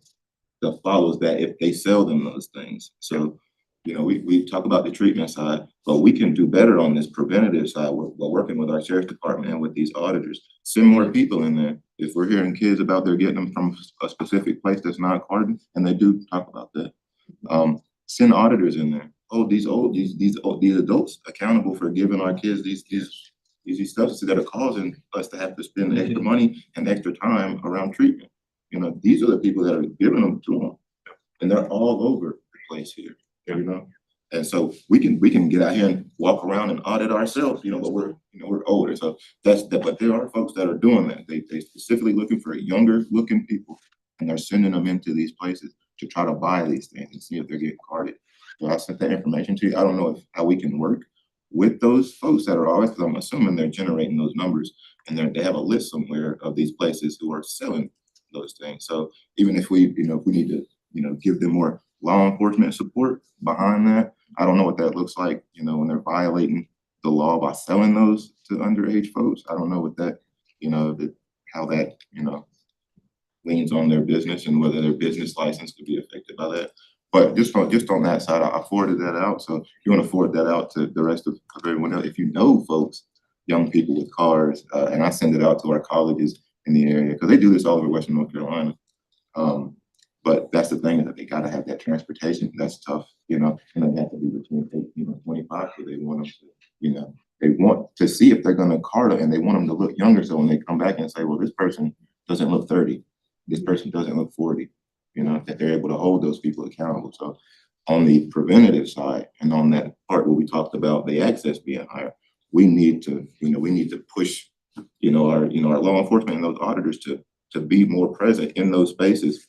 that follows that if they sell them those things. So, you know, we talk about the treatment side, but we can do better on this preventative side. We're working with our sheriff's department and with these auditors. Send more people in there. If we're hearing kids about they're getting them from a specific place that's not carded, and they do talk about that. Send auditors in there. Oh, these adults accountable for giving our kids these substances that are causing us to have to spend extra money and extra time around treatment. You know, these are the people that are giving them to them, and they're all over the place here. You know, and so we can get out here and walk around and audit ourselves. You know, but we're older, so that's that. But there are folks that are doing that. They specifically looking for younger looking people, and they're sending them into these places to try to buy these things and see if they're getting carded. So I sent that information to you. I don't know how we can work with those folks that are always, because I'm assuming they're generating those numbers, and they have a list somewhere of these places who are selling those things. So even if we need to, give them more law enforcement support behind that, I don't know what that looks like, when they're violating the law by selling those to underage folks. I don't know what that, how that, leans on their business and whether their business license could be affected by that. But just on that side, I forwarded that out. So if you want to forward that out to the rest of everyone else, if you know folks, young people with cars, and I send it out to our colleges in the area, because they do this all over Western North Carolina. But that's the thing, that they got to have that transportation. That's tough, and they have to be between 18 and 25, so they want them to, they want to see if they're going to card it, and they want them to look younger. So when they come back and say, well, this person doesn't look 30, this person doesn't look 40, that they're able to hold those people accountable. So on the preventative side, and on that part where we talked about the access being higher, we need to, push, our law enforcement and those auditors to be more present in those spaces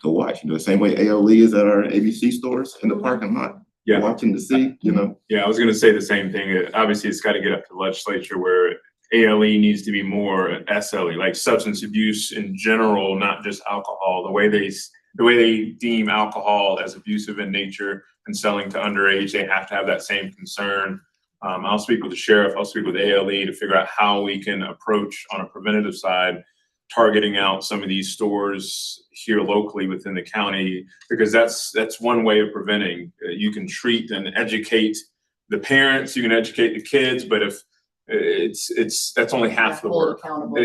to watch. The same way ALE is at our ABC stores in the parking lot. Yeah. Watching to see, Yeah, I was gonna say the same thing. Obviously, it's got to get up to the legislature where ALE needs to be more SLE, like substance abuse in general, not just alcohol. The way they deem alcohol as abusive in nature and selling to underage, they have to have that same concern. I'll speak with the sheriff, I'll speak with ALE to figure out how we can approach on a preventative side, targeting out some of these stores here locally within the county, because that's one way of preventing. You can treat and educate the parents, you can educate the kids, but if that's only half the work.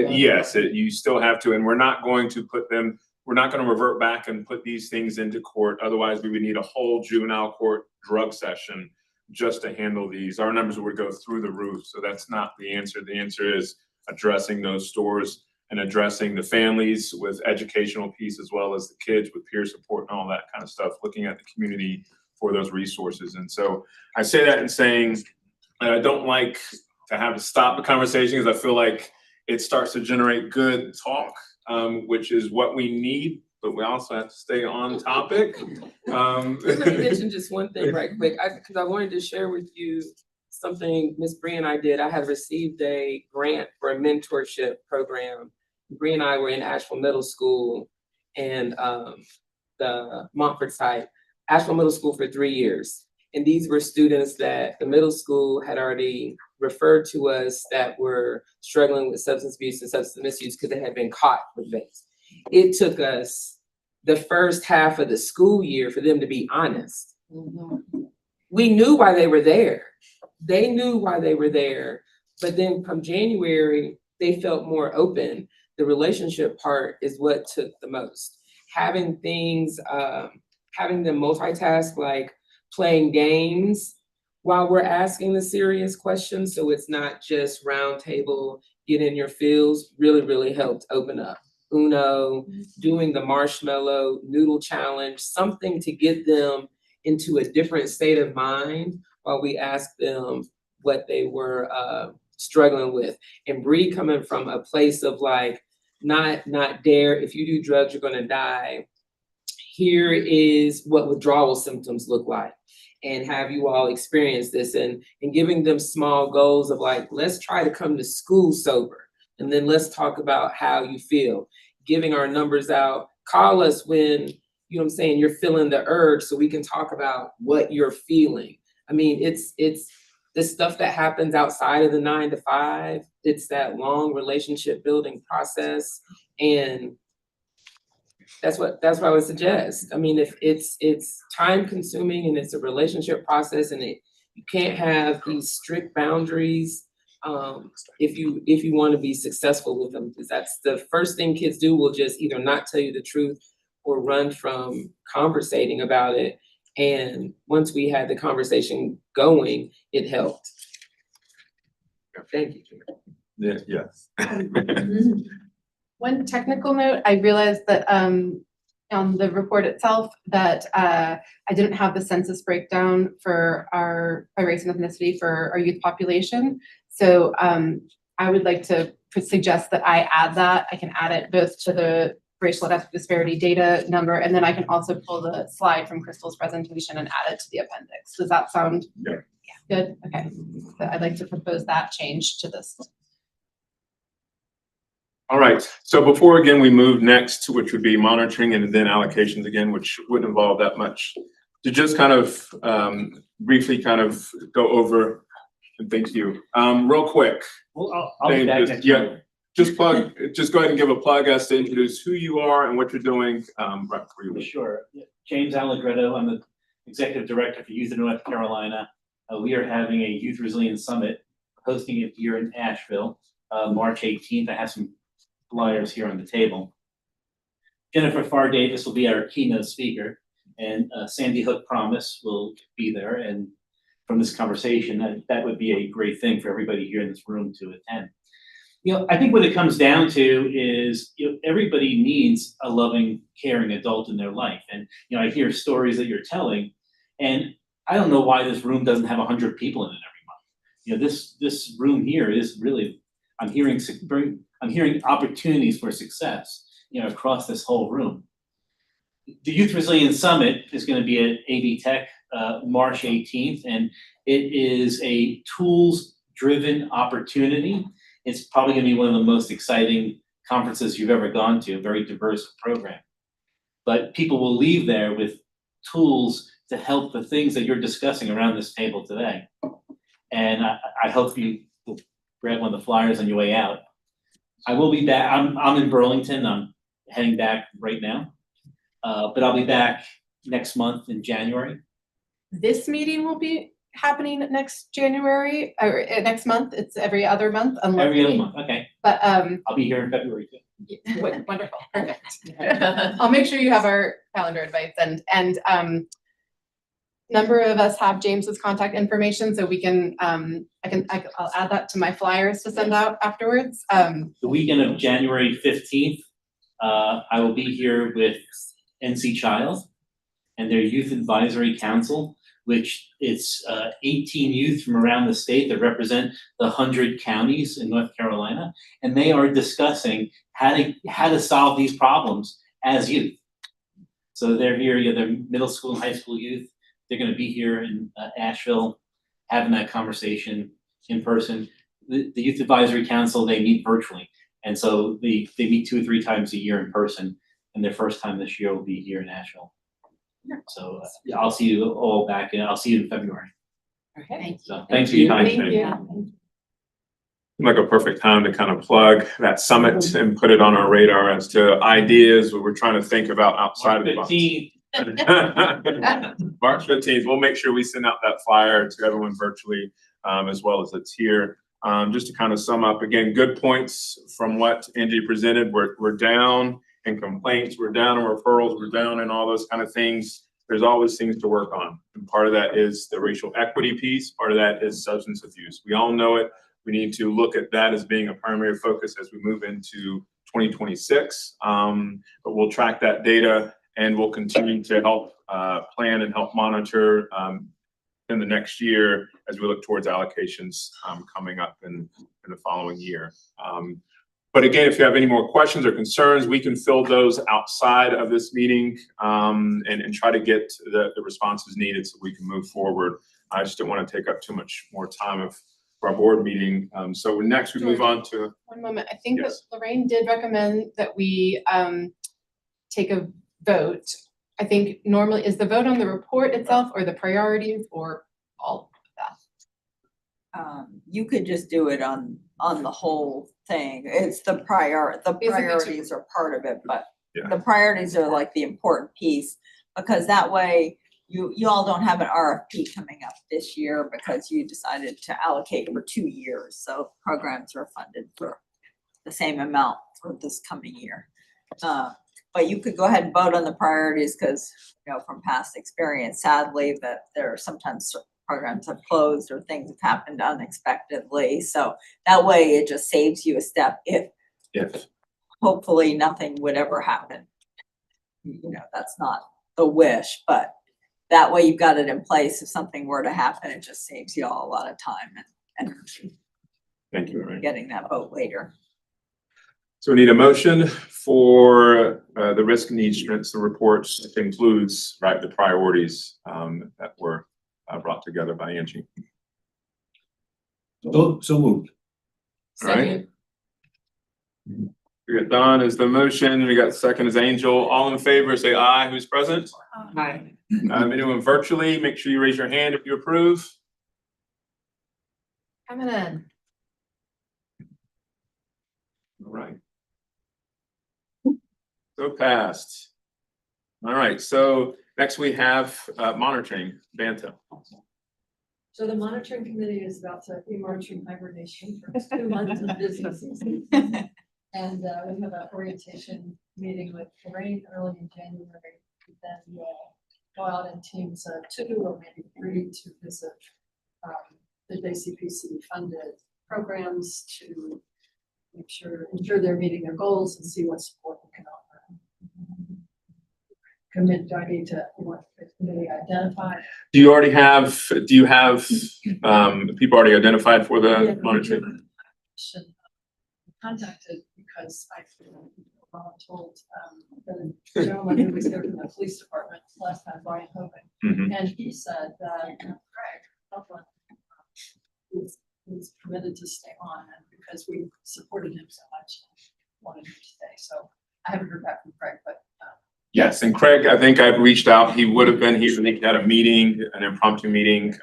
Yes, you still have to, and we're not going to revert back and put these things into court. Otherwise, we would need a whole juvenile court drug session just to handle these. Our numbers would go through the roof. So that's not the answer. The answer is addressing those stores and addressing the families with educational piece, as well as the kids with peer support and all that kind of stuff, looking at the community for those resources. And so I say that in saying I don't like to have to stop the conversation, because I feel like it starts to generate good talk, which is what we need, but we also have to stay on topic. Let me mention just one thing right quick, because I wanted to share with you something Ms. Bree and I did. I had received a grant for a mentorship program. Bree and I were in Asheville Middle School and the Montfort site, Asheville Middle School for 3 years. And these were students that the middle school had already referred to us that were struggling with substance abuse and substance misuse because they had been caught with things. It took us the first half of the school year for them to be honest. We knew why they were there. They knew why they were there. But then come January, they felt more open. The relationship part is what took the most. Having things, having them multitask, like playing games while we're asking the serious questions, so it's not just round table, get in your feels, really, really helped open up. Uno, doing the marshmallow noodle challenge, something to get them into a different state of mind while we ask them what they were struggling with. And Bree coming from a place of like, not dare, if you do drugs, you're gonna die. here is what withdrawal symptoms look like, and have you all experience this, and giving them small goals of like, let's try to come to school sober, and then let's talk about how you feel, giving our numbers out, call us when, you know what I'm saying, you're feeling the urge so we can talk about what you're feeling. I mean, it's the stuff that happens outside of the 9 to 5. It's that long relationship building process, and that's what I would suggest. I mean, if it's time consuming and it's a relationship process, and you can't have these strict boundaries if you want to be successful with them, because that's the first thing kids do, will just either not tell you the truth or run from conversating about it. And once we had the conversation going, it helped. Thank you. Yeah, yes. One technical note, I realized that on the report itself that I didn't have the census breakdown for our by race and ethnicity for our youth population. So I would like to suggest that I add that. I can add it both to the racial and ethnic disparity data number, and then I can also pull the slide from Crystal's presentation and add it to the appendix. Does that sound good? Okay. So I'd like to propose that change to this. All right, so before again we move next to which would be monitoring and then allocations again, which wouldn't involve that much, to just kind of briefly kind of go over, and thank you, real quick. Well, I'll be Dave, back just, next yeah, month. just plug, just go ahead and give a plug as to introduce who you are and what you're doing right for you. Sure. James Allegretto, I'm the Executive Director for Youth in North Carolina. We are having a Youth Resilience Summit, hosting it here in Asheville, March 18th. I have some flyers here on the table. Jennifer Farr Davis will be our keynote speaker, and Sandy Hook Promise will be there. And from this conversation, that would be a great thing for everybody here in this room to attend. You know, I think what it comes down to is, you know, everybody needs a loving, caring adult in their life. And, you know, I hear stories that you're telling, and I don't know why this room doesn't have 100 people in it every month. You know, this room here is really, I'm hearing opportunities for success, you know, across this whole room. The Youth Resilience Summit is going to be at AB Tech March 18th, and it is a tools-driven opportunity. It's probably going to be one of the most exciting conferences you've ever gone to, a very diverse program. But people will leave there with tools to help the things that you're discussing around this table today. And I hope you will grab one of the flyers on your way out. I will be back. I'm in Burlington. I'm heading back right now, but I'll be back next month in January. This meeting will be happening next January or next month. It's every other month. Every other month, okay. But I'll be here in February too. Wonderful, perfect. I'll make sure you have our calendar invites, and number of us have James's contact information, so we can I'll add that to my flyers to send out afterwards. The weekend of January 15th, I will be here with NC Child and their Youth Advisory Council, which it's 18 youth from around the state that represent the 100 counties in North Carolina, and they are discussing how to solve these problems as youth. So they're here, you know, they're middle school and high school youth. They're going to be here in Asheville, having that conversation in person. The Youth Advisory Council, they meet virtually, and so they meet 2 or 3 times a year in person. And their first time this year will be here in Asheville. So I'll see you all back, and I'll see you in February. Okay. So thanks for your time Thank today. you. Like a perfect time to kind of plug that summit and put it on our radar as to ideas what we're trying to think about outside of the box. March 15th, we'll make sure we send out that flyer to everyone virtually, as well as it's here. Just to kind of sum up, again, good points from what Angie presented. We're down in complaints, we're down in referrals, we're down in all those kind of things. There's always things to work on. And part of that is the racial equity piece. Part of that is substance abuse. We all know it. We need to look at that as being a primary focus as we move into 2026. But we'll track that data, and we'll continue to help plan and help monitor in the next year as we look towards allocations coming up in the following year. But again, if you have any more questions or concerns, we can fill those outside of this meeting, and try to get the responses needed so we can move forward. I just didn't want to take up too much more time of our board meeting. So next we move on to, One moment, I think that Yes. Lorraine did recommend that we take a vote. I think normally, is the vote on the report itself or the priorities or all of that? You could just do it on the whole thing. It's the Basically, priorities are part of it, but Yeah. the priorities are like the important piece. Because that way, you all don't have an RFP coming up this year because you decided to allocate for 2 years. So programs are funded for the same amount for this coming year. But you could go ahead and vote on the priorities because, from past experience, sadly, that there are sometimes certain programs have closed or things have happened unexpectedly. So that way it just saves you a step if hopefully nothing would ever happen. That's not the wish, but that way you've got it in place. If something were to happen, it just saves you all a lot of time and energy. Thank you, Lorraine. Getting that vote later. So we need a motion for the risk and needs strengths and reports. It includes, right, the priorities that were brought together by Angie. So moved. All right. We got Don as the motion. We got second as Angel. All in favor, say aye. Who's present? Aye. Anyone virtually, make sure you raise your hand if you approve. Coming in. All right. So passed. All right, so next we have monitoring, Banta. So the monitoring committee is about to emerge from hibernation for 2 months of business season. And we have an orientation meeting with Lorraine early in January. Then we'll go out in teams of 2 or maybe 3 to visit the JCPC funded programs to ensure they're meeting their goals and see what support we can offer. Commit, do I need to, what the committee identify? Do you have people already identified for the monitoring? Contacted because I told the gentleman who was here from the police department last time, Brian Hogan, and he said that Craig Upland was committed to stay on, and because we supported him so much, wanted him to stay. So I haven't heard back from Craig, but Yes, and Craig, I think I've reached out. He would have been here. I think he had a meeting, an impromptu meeting.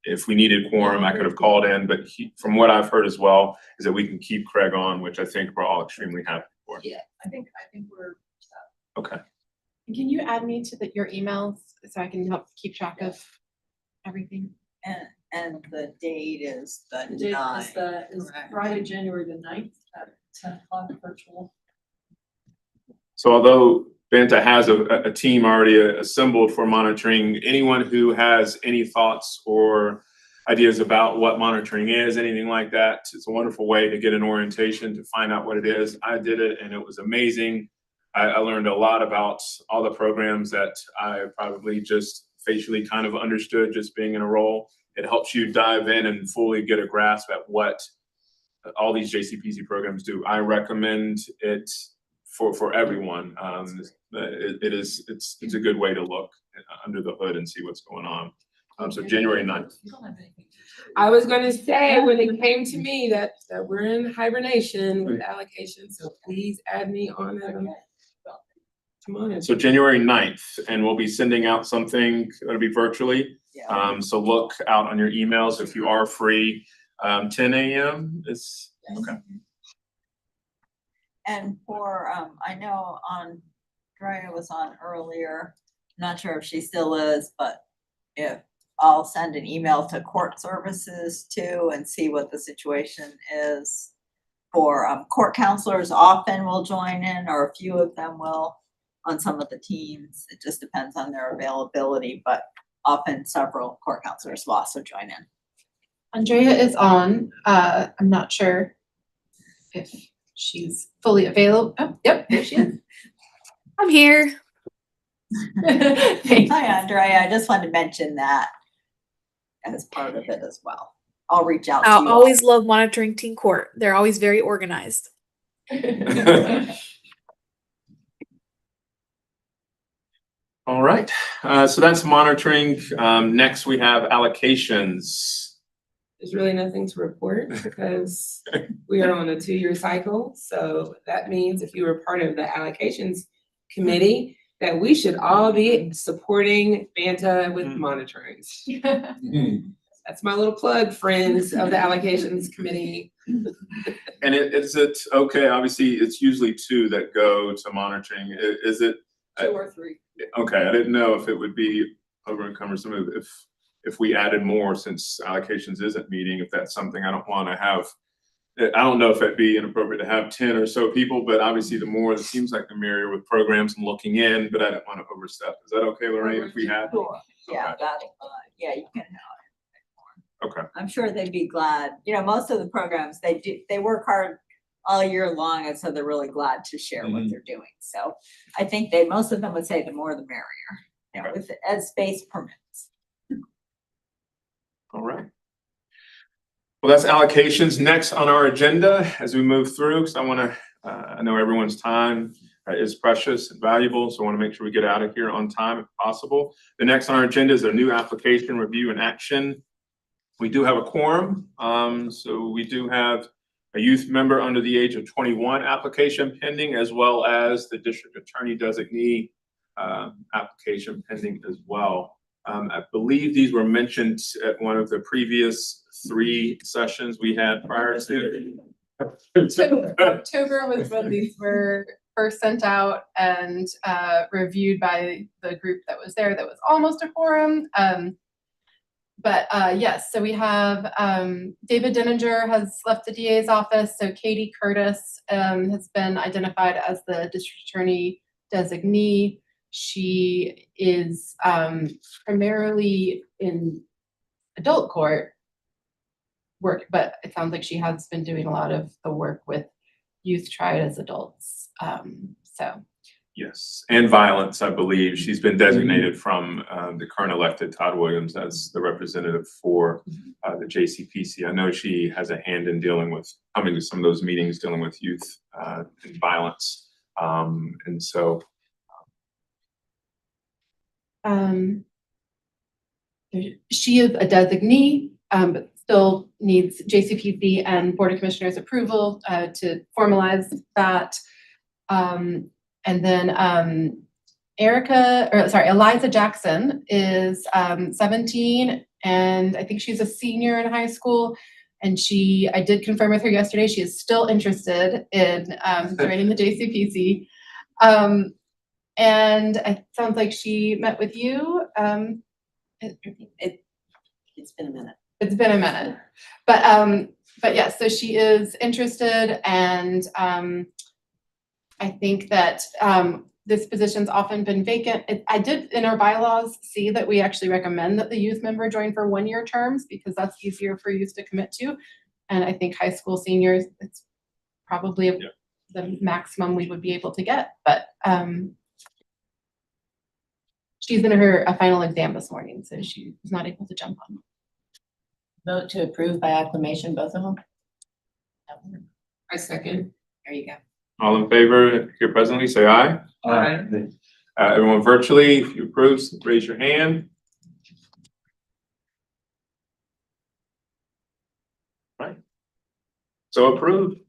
If we needed quorum, I could have called in, but from what I've heard as well, is that we can keep Craig on, which I think we're all extremely happy for. yeah, I think we're Okay. Can you add me to your emails so I can help keep track of everything? And the date is the the date 9th. is Friday, January the 9th at 10 o'clock virtual. So although Banta has a team already assembled for monitoring, anyone who has any thoughts or ideas about what monitoring is, anything like that, it's a wonderful way to get an orientation, to find out what it is. I did it and it was amazing. I learned a lot about all the programs that I probably just facially kind of understood just being in a role. It helps you dive in and fully get a grasp at what all these JCPC programs do. I recommend it for everyone. It's a good way to look under the hood and see what's going on. So January 9th. I was gonna say, when it came to me that we're in hibernation with allocation, so please add me on that. Come on. So January 9th, and we'll be sending out something that'll be virtually. So look out on your emails if you are free. 10 a.m. is okay. And for, I know Andrea was on earlier, not sure if she still is, but if I'll send an email to court services too and see what the situation is. For court counselors often will join in, or a few of them will on some of the teams. It just depends on their availability, but often several court counselors will also join in. Andrea is on. I'm not sure if she's fully available. Oh, yep, there she is. I'm here. Hi, Andrea. I just wanted to mention that as part of it as well. I'll reach out to you. I always love monitoring teen court. They're always very organized. All right, so that's monitoring. Next we have allocations. There's really nothing to report because we are on a 2-year cycle. So that means if you were part of the allocations committee, that we should all be supporting Banta with monitoring. That's my little plug, friends of the allocations committee. And is it okay? Obviously, it's usually 2 that go to monitoring. Is it? 2 or 3. Okay, I didn't know if it would be over cumbersome if we added more, since allocations isn't meeting, if that's something I don't want to have. I don't know if it'd be inappropriate to have 10 or so people, but obviously the more, it seems like the merrier with programs and looking in, but I don't want to overstep. Is that okay, Lorraine, if we had? Sure, yeah, Okay. that'd be fine. Yeah, you can have. Okay. I'm sure they'd be glad. You know, most of the programs, they work hard all year long, and so they're really glad to share what they're doing. So I think most of them would say the more the merrier, you know, as space permits. All right. Well, that's allocations. Next on our agenda as we move through, because I know everyone's time is precious and valuable, so I want to make sure we get out of here on time if possible. The next on our agenda is a new application review and action. We do have a quorum, so we do have a youth member under the age of 21 application pending, as well as the district attorney designee application pending as well. I believe these were mentioned at one of the previous 3 sessions we had prior to. October was when these were first sent out and reviewed by the group that was there. That was almost a quorum. But yes, so we have David Denninger has left the DA's office. So Katie Curtis has been identified as the district attorney designee. She is primarily in adult court work, but it sounds like she has been doing a lot of the work with youth tried as adults. So. Yes, and violence, I believe. She's been designated from the current elected Todd Williams as the representative for the JCPC. I know she has a hand in coming to some of those meetings, dealing with youth and violence. And so. She is a designee, but still needs JCPC and Board of Commissioners approval to formalize that. And then Eliza Jackson is 17, and I think she's a senior in high school. And I did confirm with her yesterday, she is still interested in joining the JCPC. And it sounds like she met with you. It's been a minute. It's been a minute, but yes, so she is interested, and I think that this position's often been vacant. I did in our bylaws see that we actually recommend that the youth member join for 1-year terms because that's easier for youth to commit to, and I think high school seniors, it's probably the maximum we would be able to get, but she's in her final exam this morning, so she was not able to jump on. Vote to approve by acclamation, both of them? I second. There you go. All in favor here presently, say aye. Aye. Everyone virtually, if you approve, raise your hand. Right. So approved.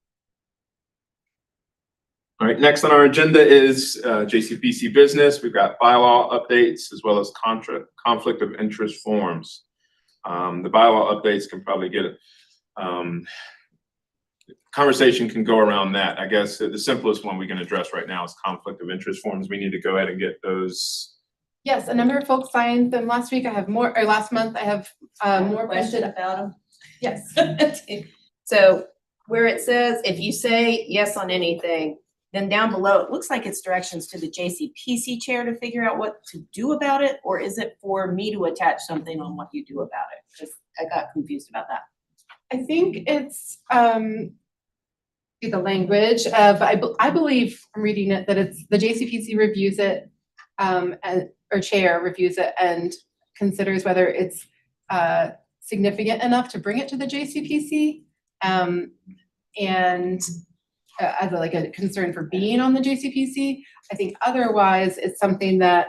All right, next on our agenda is JCPC business. We've got bylaw updates as well as conflict of interest forms. The bylaw updates can probably get it. Conversation can go around that. I guess the simplest one we can address right now is conflict of interest forms. We need to go ahead and get those. Yes, a number of folks signed them last week. I have more, or last month, I have more Question questions. about them? Yes. So where it says, if you say yes on anything, then down below, it looks like it's directions to the JCPC chair to figure out what to do about it, or is it for me to attach something on what you do about it? Because I got confused about that. I think it's the language of, I believe from reading it that it's the JCPC reviews it or chair reviews it and considers whether it's significant enough to bring it to the JCPC. And as a, like a concern for being on the JCPC. I think otherwise it's something that,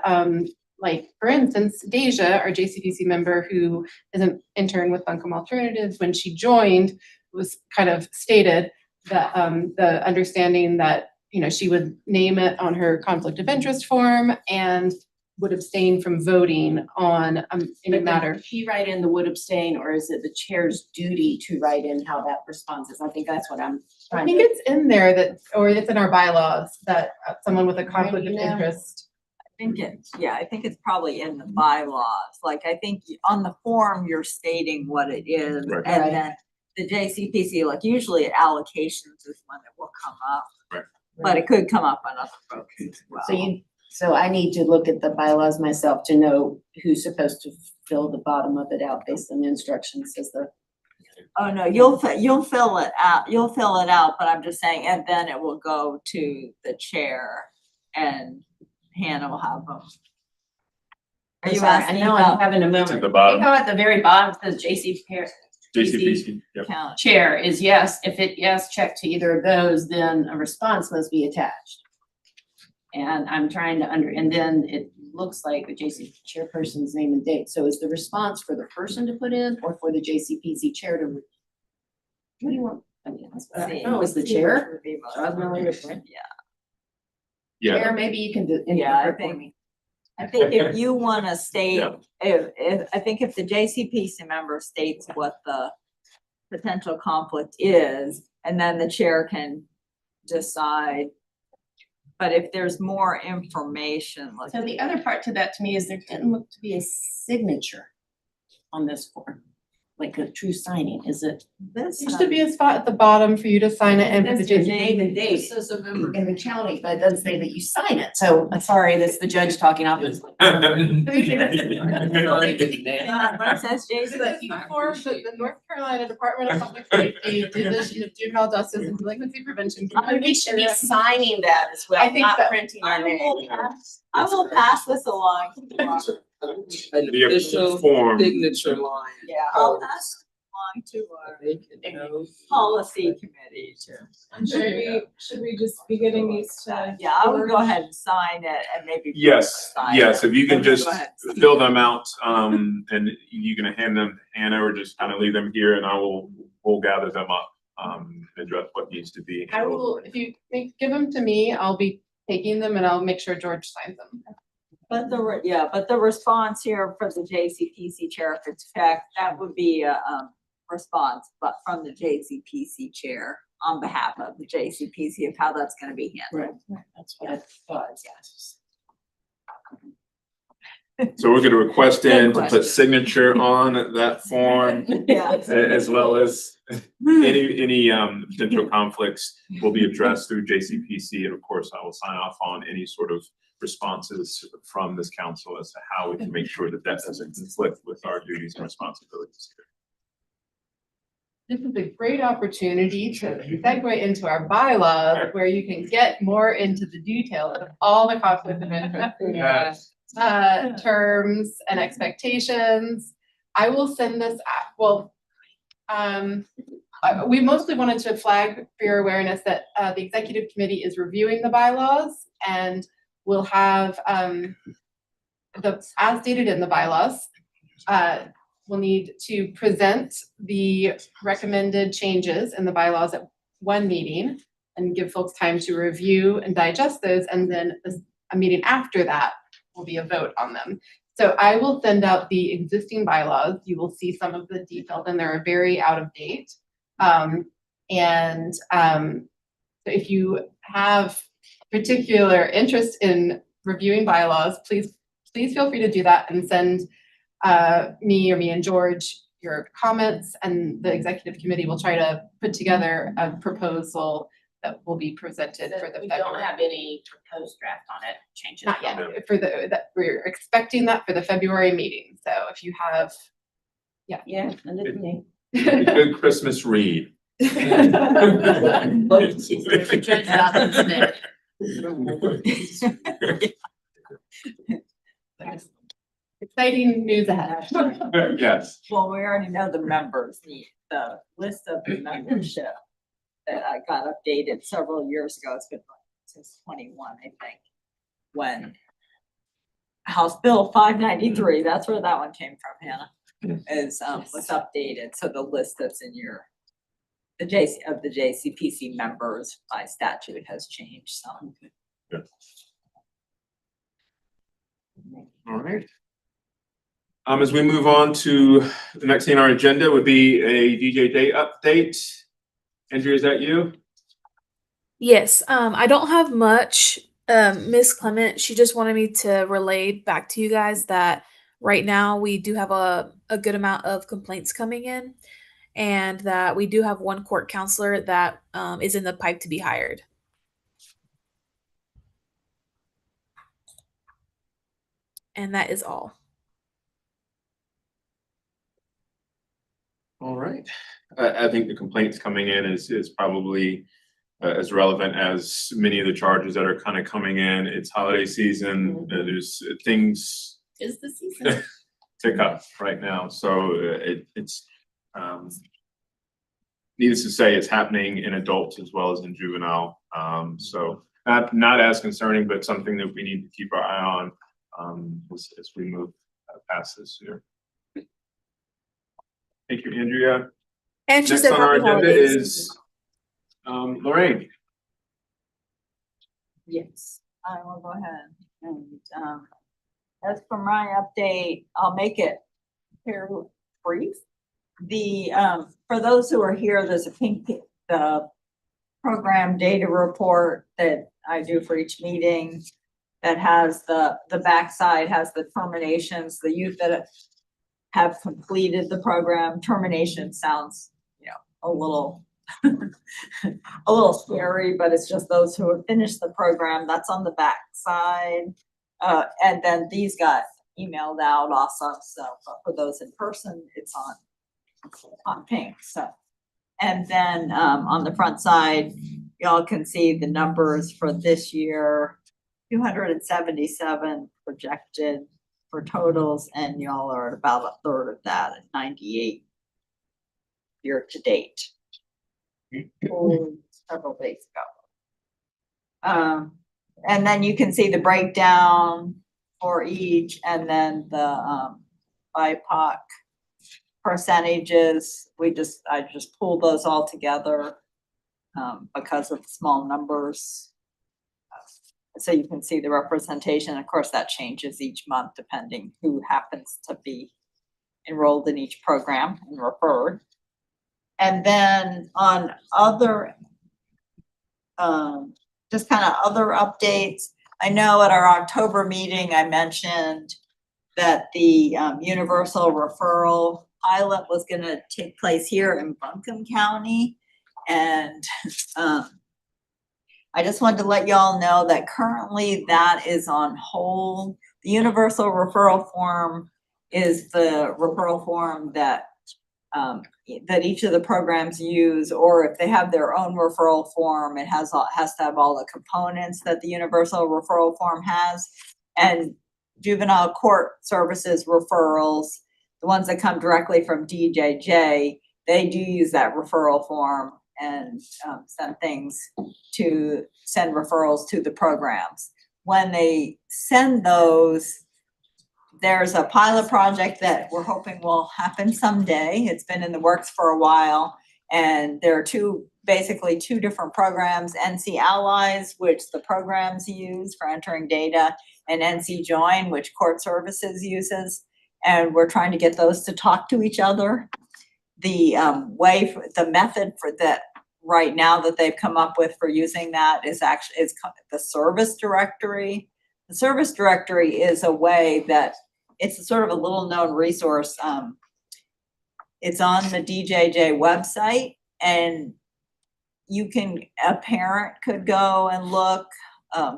like, for instance, Deja, our JCPC member who is an intern with Buncombe Alternatives, when she joined, was kind of stated that the understanding that, you know, she would name it on her conflict of interest form and would abstain from voting on any matter. Does she write in the would abstain, or is it the chair's duty to write in how that response is? I think that's what I'm I trying think to. it's in there that, or it's in our bylaws that someone with a conflict of interest. I think it's probably in the bylaws, like, I think on the form, you're stating what it is, Right. and Right. then the JCPC, like, usually allocations is when it will come up. Right. But it could come up on other folks as well. So I need to look at the bylaws myself to know who's supposed to fill the bottom of it out based on the instructions as the. Oh, no, you'll fill it out, but I'm just saying, and then it will go to the chair and Hannah will have them. Are you Sorry, asking I know I'm about having a moment. at the bottom. You know, at the very bottom, it says JCPC, yep. count? chair is yes. If it yes, check to either of those, then a response must be attached. And I'm trying to and then it looks like the JC chairperson's name and date. So is the response for the person to put in or for the JCPC chair to? What do you want? I mean, that's what I know, is the chair? So I was really different. Yeah, Chair, maybe you can do. Yeah, I input for think- me. I think if you wanna state, Yeah. if the JCPC member states what the potential conflict is, and then the chair can decide. But if there's more information, like. So the other part to that to me is there didn't look to be a signature on this form, like a true signing, is it? This, There should be a spot at the bottom for you to sign it and for the It says your JCPC. name and date. This is a member. In the county, but it doesn't say that you sign it, so I'm sorry, that's the judge talking off. What says Jason? The form that the North Carolina Department of Public Safety, Division of Juvenile Justice and Delinquency Prevention. We should be signing that as well, I think not so. printing our name. I will pass this along. An The official form. signature line. Yeah, I'll pass it along to our They can know. policy committee too. And should we just be getting these to? Yeah, I would go ahead and sign it and maybe. yes, sign yes, it. if you can Okay, just go ahead. fill them out, and you can hand them to Hannah or just kind of leave them here and we'll gather them up, address what needs to be. I will, if you give them to me, I'll be taking them and I'll make sure George signs them. But the response here for the JCPC chair, if it's checked, that would be a response, but from the JCPC chair on behalf of the JCPC of how that's gonna be handled. Right, that's what I thought, yes. So we're gonna request in to question. put signature on that form, Yeah. as well as any potential conflicts will be addressed through JCPC, and of course, I will sign off on any sort of responses from this council as to how we can make sure that that doesn't conflict with our duties and responsibilities here. This is a great opportunity to segue into our bylaws where you can get more into the details of all the conflict of interest. Terms and expectations. I will send this out, we mostly wanted to flag for your awareness that the executive committee is reviewing the bylaws and will have as stated in the bylaws, we'll need to present the recommended changes in the bylaws at one meeting and give folks time to review and digest those, and then a meeting after that will be a vote on them. So I will send out the existing bylaws. You will see some of the details and they're very out of date. So if you have particular interest in reviewing bylaws, please feel free to do that and send me and George your comments, and the executive committee will try to put together a proposal that will be presented for the We February. don't have any proposed draft on it, change it. Not yet, that we're expecting that for the February meeting, so if you have. Yeah, send it to me. A good Christmas read. Exciting news ahead. Yes. Well, we already know the members, the list of the membership. that I got updated several years ago. It's been since 21, I think, when House Bill 593, that's where that one came from, Hannah, is, was updated. So the list that's in your, the JCPC members by statute has changed some. All right. As we move on to the next thing on our agenda would be a DJ Day update. Andrea, is that you? Yes, I don't have much. Miss Clement, she just wanted me to relay back to you guys that right now we do have a good amount of complaints coming in, and that we do have one court counselor that is in the pipe to be hired. And that is all. All right. I think the complaints coming in is probably as relevant as many of the charges that are kind of coming in. It's holiday season. There's things Is the season. tick up right now. So it's needless to say, it's happening in adults as well as in juvenile. So not as concerning, but something that we need to keep our eye on as we move past this year. Thank you, Andrea. And she Next said on our happy agenda holidays. is Lorraine. Yes, I will go ahead and, as for my update, I'll make it here brief. The, for those who are here, there's the program data report that I do for each meeting that has the backside has the terminations, the youth that have completed the program. Termination sounds, you know, a little a little scary, but it's just those who have finished the program. That's on the backside. And then these got emailed out also. So but for those in person, it's on pink. So, and then on the front side, y'all can see the numbers for this year, 277 projected for totals, and y'all are at about a third of that at 98 year to date. Several days ago. And then you can see the breakdown for each, and then the BIPOC percentages. I just pulled those all together because of the small numbers. So you can see the representation. Of course, that changes each month depending who happens to be enrolled in each program and referred. And then on other, just kind of other updates, I know at our October meeting, I mentioned that the universal referral pilot was gonna take place here in Buncombe County. And I just wanted to let y'all know that currently that is on hold. The universal referral form is the referral form that that each of the programs use, or if they have their own referral form, it has to have all the components that the universal referral form has. And juvenile court services referrals, the ones that come directly from DJJ, they do use that referral form and send referrals to the programs. When they send those, there's a pilot project that we're hoping will happen someday. It's been in the works for a while. And there are basically two different programs, NC Allies, which the programs use for entering data, and NC Join, which court services uses. And we're trying to get those to talk to each other. The method for that right now that they've come up with for using that is the service directory. The service directory is a way that it's a sort of a little known resource. It's on the DJJ website, and a parent could go and look.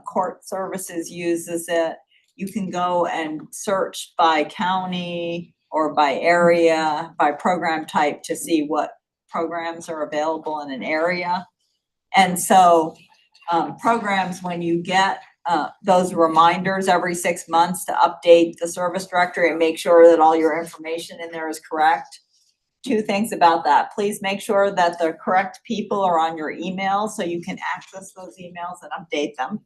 Court services uses it. You can go and search by county or by area, by program type to see what programs are available in an area. And so programs, when you get those reminders every 6 months to update the service directory and make sure that all your information in there is correct, two things about that. Please make sure that the correct people are on your email so you can access those emails and update them.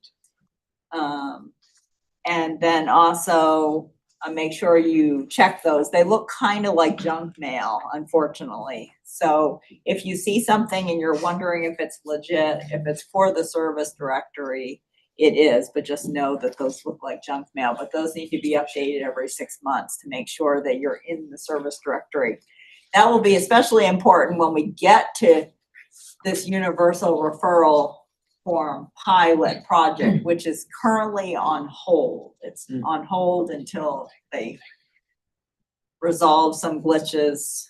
And then also make sure you check those. They look kind of like junk mail, unfortunately. So if you see something and you're wondering if it's legit, if it's for the service directory, it is, but just know that those look like junk mail. But those need to be updated every 6 months to make sure that you're in the service directory. That will be especially important when we get to this universal referral form pilot project, which is currently on hold. It's on hold until they resolve some glitches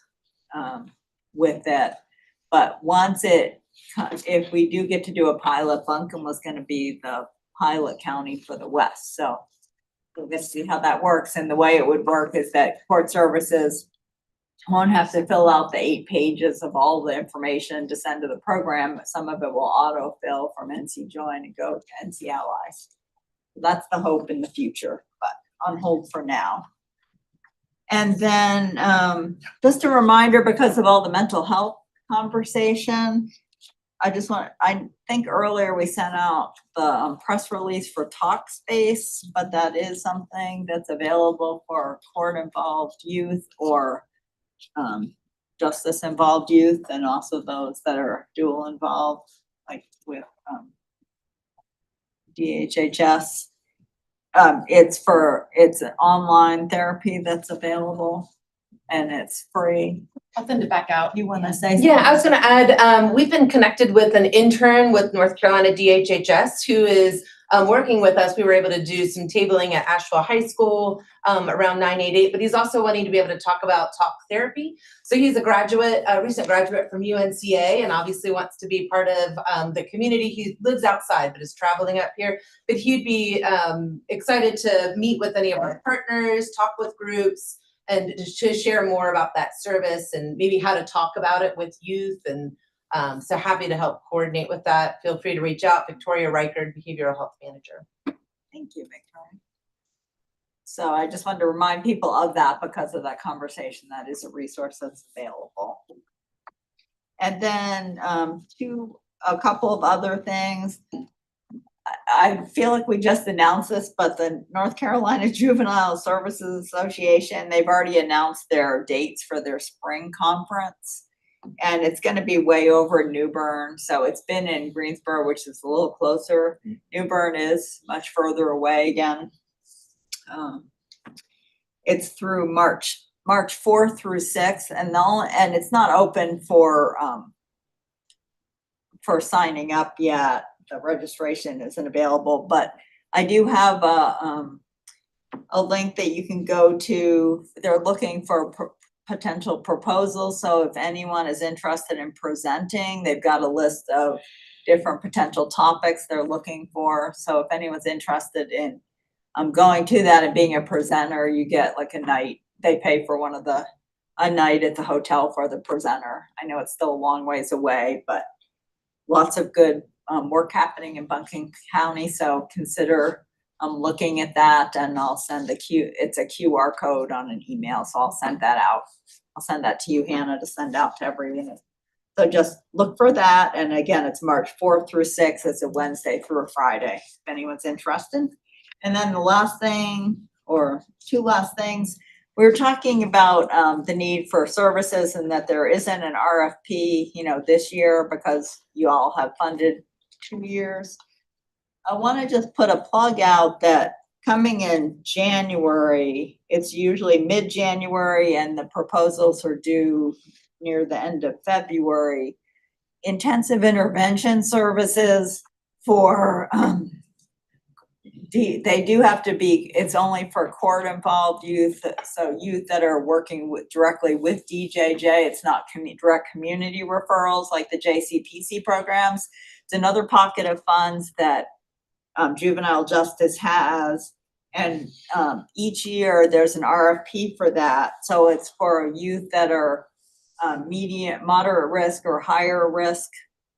with it. But once if we do get to do a pilot, Buncombe was going to be the pilot county for the West. So we'll get to see how that works. And the way it would work is that court services won't have to fill out the 8 pages of all the information to send to the program. Some of it will autofill from NC Join and go to NC Allies. That's the hope in the future, but on hold for now. And then just a reminder, because of all the mental health conversation, I think earlier we sent out the press release for Talkspace, but that is something that's available for court-involved youth or justice-involved youth, and also those that are dual involved, like with DHHS. It's an online therapy that's available and it's free. I'll send it back out. You want to say something? Yeah, I was gonna add, we've been connected with an intern with North Carolina DHHS who is working with us. We were able to do some tabling at Asheville High School around 988, but he's also wanting to be able to talk about talk therapy. So he's a recent graduate from UNCA, and obviously wants to be part of the community. He lives outside, but is traveling up here. But he'd be excited to meet with any of our partners, talk with groups, and to share more about that service and maybe how to talk about it with youth. And so happy to help coordinate with that. Feel free to reach out, Victoria Reichard, Behavioral Health Manager. Thank you, Victoria. So I just wanted to remind people of that because of that conversation. That is a resource that's available. And then a couple of other things. I feel like we just announced this, but the North Carolina Juvenile Services Association, they've already announced their dates for their spring conference. And it's going to be way over in New Bern. So it's been in Greensboro, which is a little closer. New Bern is much further away again. It's through March 4th through 6th, and it's not open for signing up yet. The registration isn't available, but I do have a link that you can go to. They're looking for potential proposals. So if anyone is interested in presenting, they've got a list of different potential topics they're looking for. So if anyone's interested in going to that and being a presenter, you get like a night. They pay for a night at the hotel for the presenter. I know it's still a long ways away, but lots of good work happening in Buncombe County. So consider looking at that, and I'll send it's a QR code on an email. So I'll send that out. I'll send that to you, Hannah, to send out to everyone. So just look for that. And again, it's March 4th through 6th. It's a Wednesday through a Friday, if anyone's interested. And then the last thing, or two last things, we were talking about the need for services and that there isn't an RFP, this year because you all have funded 2 years. I want to just put a plug out that coming in January, it's usually mid-January and the proposals are due near the end of February. Intensive intervention services for they do have to be, it's only for court-involved youth, so youth that are working directly with DJJ. It's not direct community referrals like the JCPC programs. It's another pocket of funds that juvenile justice has, and each year there's an RFP for that. So it's for youth that are moderate risk or higher risk,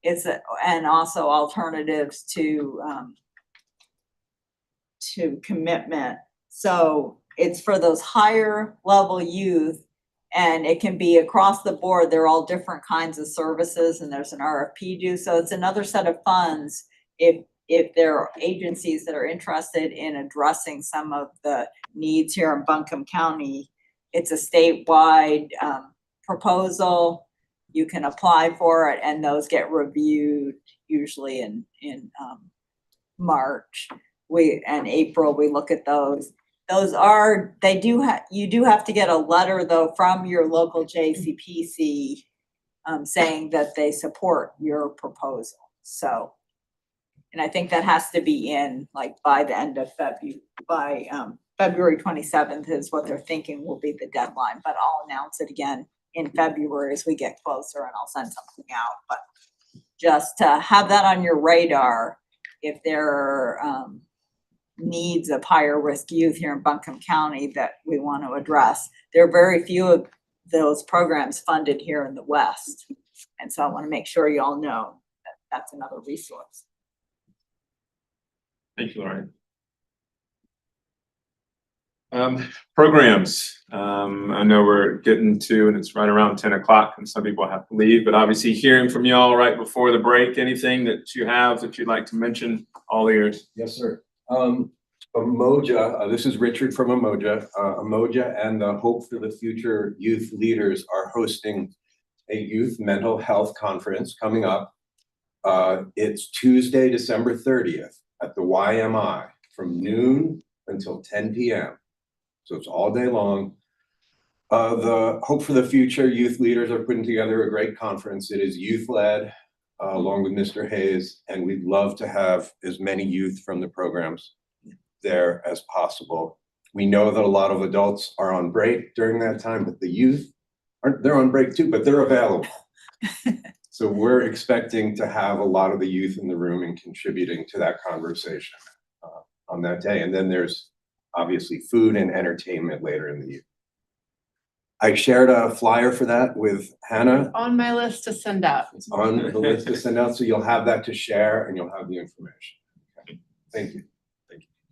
and also alternatives to commitment. So it's for those higher level youth, And it can be across the board. They're all different kinds of services and there's an RFP due. So it's another set of funds if there are agencies that are interested in addressing some of the needs here in Buncombe County. It's a statewide proposal. You can apply for it and those get reviewed usually in March. And April, we look at those. You do have to get a letter though from your local JCPC saying that they support your proposal. So, and I think that has to be in like by the end of February 27th is what they're thinking will be the deadline, but I'll announce it again in February as we get closer and I'll send something out. But just to have that on your radar, if there are needs of higher risk youth here in Buncombe County that we want to address. There are very few of those programs funded here in the West. And so I want to make sure you all know that that's another resource. Thank you, Lauren. Programs. I know we're getting to, and it's right around 10 o'clock and some people have to leave, but obviously hearing from y'all right before the break, anything that you have that you'd like to mention, all ears. Yes, sir. Umoja, this is Richard from Umoja. Umoja and the Hope for the Future Youth Leaders are hosting a youth mental health conference coming up. It's Tuesday, December 30th at the YMI from noon until 10 p.m. So it's all day long. The Hope for the Future Youth Leaders are putting together a great conference. It is youth-led, along with Mr. Hayes, and we'd love to have as many youth from the programs there as possible. We know that a lot of adults are on break during that time, but the youth they're on break too, but they're available. So we're expecting to have a lot of the youth in the room and contributing to that conversation on that day. And then there's obviously food and entertainment later in the year. I shared a flyer for that with Hannah. On my list to send out. It's on the list to send out, so you'll have that to share and you'll have the information. Okay. Thank you.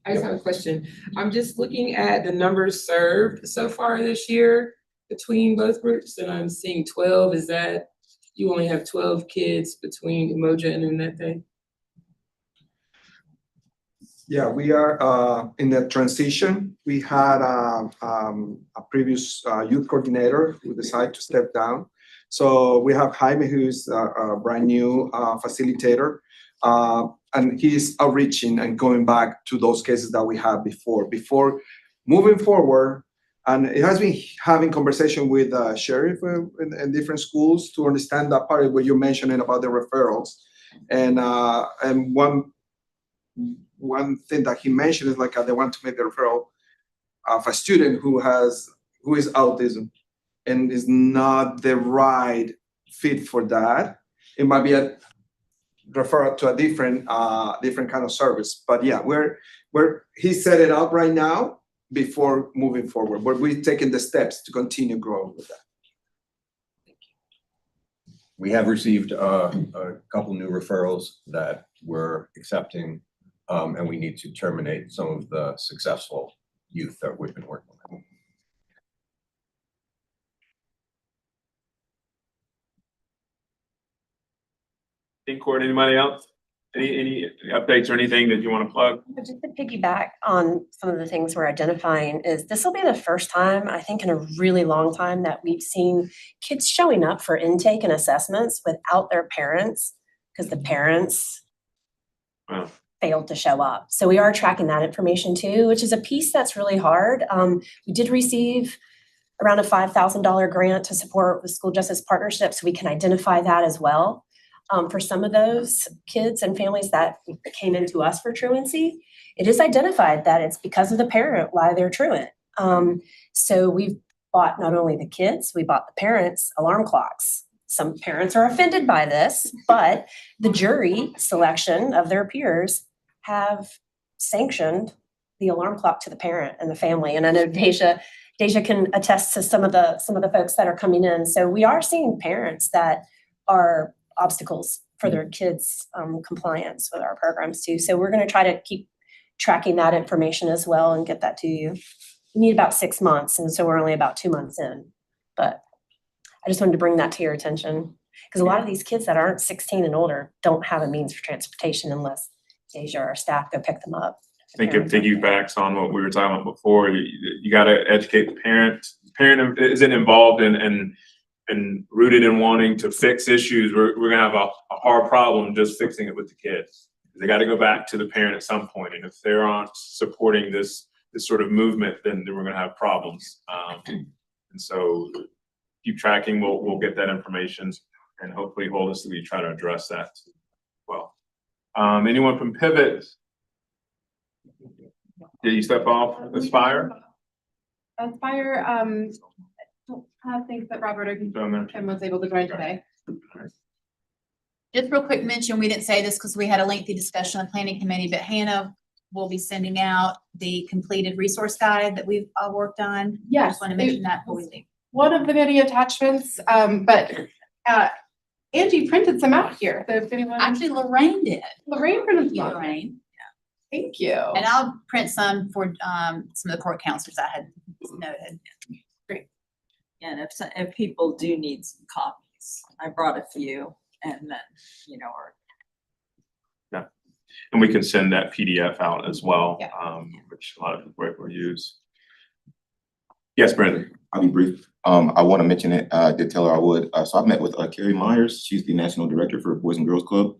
I just have a question. I'm just looking at the numbers served so far this year between both groups, and I'm seeing 12. Is that you only have 12 kids between Umoja and Unete? Yeah, we are in the transition. We had a previous youth coordinator who decided to step down. So we have Jaime, who's a brand new facilitator. And he's outreaching and going back to those cases that we had before moving forward. And it has been having conversation with sheriff in different schools to understand that part of what you're mentioning about the referrals. And one thing that he mentioned is like they want to make the referral of a student who is autism and is not the right fit for that. It might be a refer to a different kind of service. But yeah, he set it up right now before moving forward, but we're taking the steps to continue growing with that. We have received a couple new referrals that we're accepting, and we need to terminate some of the successful youth that we've been working with. Court, anybody else? Any updates or anything that you want to plug? Just to piggyback on some of the things we're identifying is this will be the first time, I think in a really long time, that we've seen kids showing up for intake and assessments without their parents because the parents failed to show up. So we are tracking that information too, which is a piece that's really hard. We did receive around a $5,000 grant to support the School Justice Partnership, so we can identify that as well. For some of those kids and families that came into us for truancy, it is identified that it's because of the parent why they're truant. So we've bought not only the kids, we bought the parents alarm clocks. Some parents are offended by this, but the jury selection of their peers have sanctioned the alarm clock to the parent and the family. And I know Deja can attest to some of the folks that are coming in. So we are seeing parents that are obstacles for their kids' compliance with our programs too. So we're going to try to keep tracking that information as well and get that to you. We need about 6 months, and so we're only about 2 months in. but I just wanted to bring that to your attention. Because a lot of these kids that aren't 16 and older don't have a means for transportation unless Deja or our staff go pick them up. I think it piggybacks on what we were talking about before. You got to educate the parent. The parent isn't involved and rooted in wanting to fix issues. We're gonna have a hard problem just fixing it with the kids. They got to go back to the parent at some point, and if they aren't supporting this sort of movement, then we're gonna have problems. And so keep tracking. We'll get that information and hopefully holistically try to address that as well. Anyone from Pivot? Did you step off Aspire? Aspire, I don't think that Robert or Kim was able to join today. Just real quick mention, we didn't say this because we had a lengthy discussion on planning committee, but Hannah will be sending out the completed resource guide that we've all worked on. Yes, I just want to mention that before we leave. One of the many attachments, but Angie printed some out here. So if anyone. Actually, Lorraine did. Lorraine printed some. Lorraine. Thank you. And I'll print some for some of the court counselors I had noted. Great. And if people do need some copies, I brought a few and then, or. Yeah, and we can send that PDF out as well, Yeah. Which a lot of people will use. Yes, Brandon. I'll be brief. I want to mention it. I did tell her I would. So I met with Carrie Myers. She's the national director for Boys and Girls Club.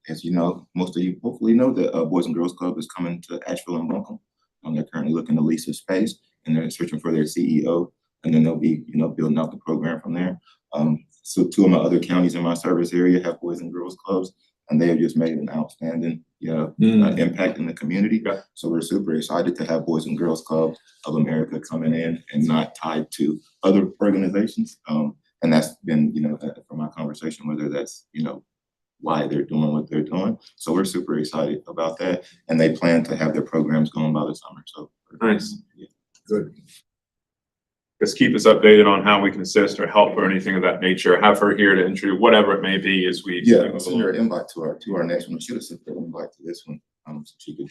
As you know, most of you hopefully know that Boys and Girls Club is coming to Asheville and Buncombe. They're currently looking to lease a space and they're searching for their CEO. And then they'll be, building out the program from there. So 2 of my other counties in my service area have Boys and Girls Clubs, and they have just made an outstanding, impact in the community. Yeah. So we're super excited to have Boys and Girls Clubs of America coming in and not tied to other organizations. And that's been, from my conversation, whether that's, why they're doing what they're doing. So we're super excited about that. And they plan to have their programs going by the summer. So Nice. Yeah. Good. Just keep us updated on how we can assist or help or anything of that nature. Have her here to introduce whatever it may be as we. Yeah, I'll send her an invite to our next one. She would have sent her an invite to this one. So she could,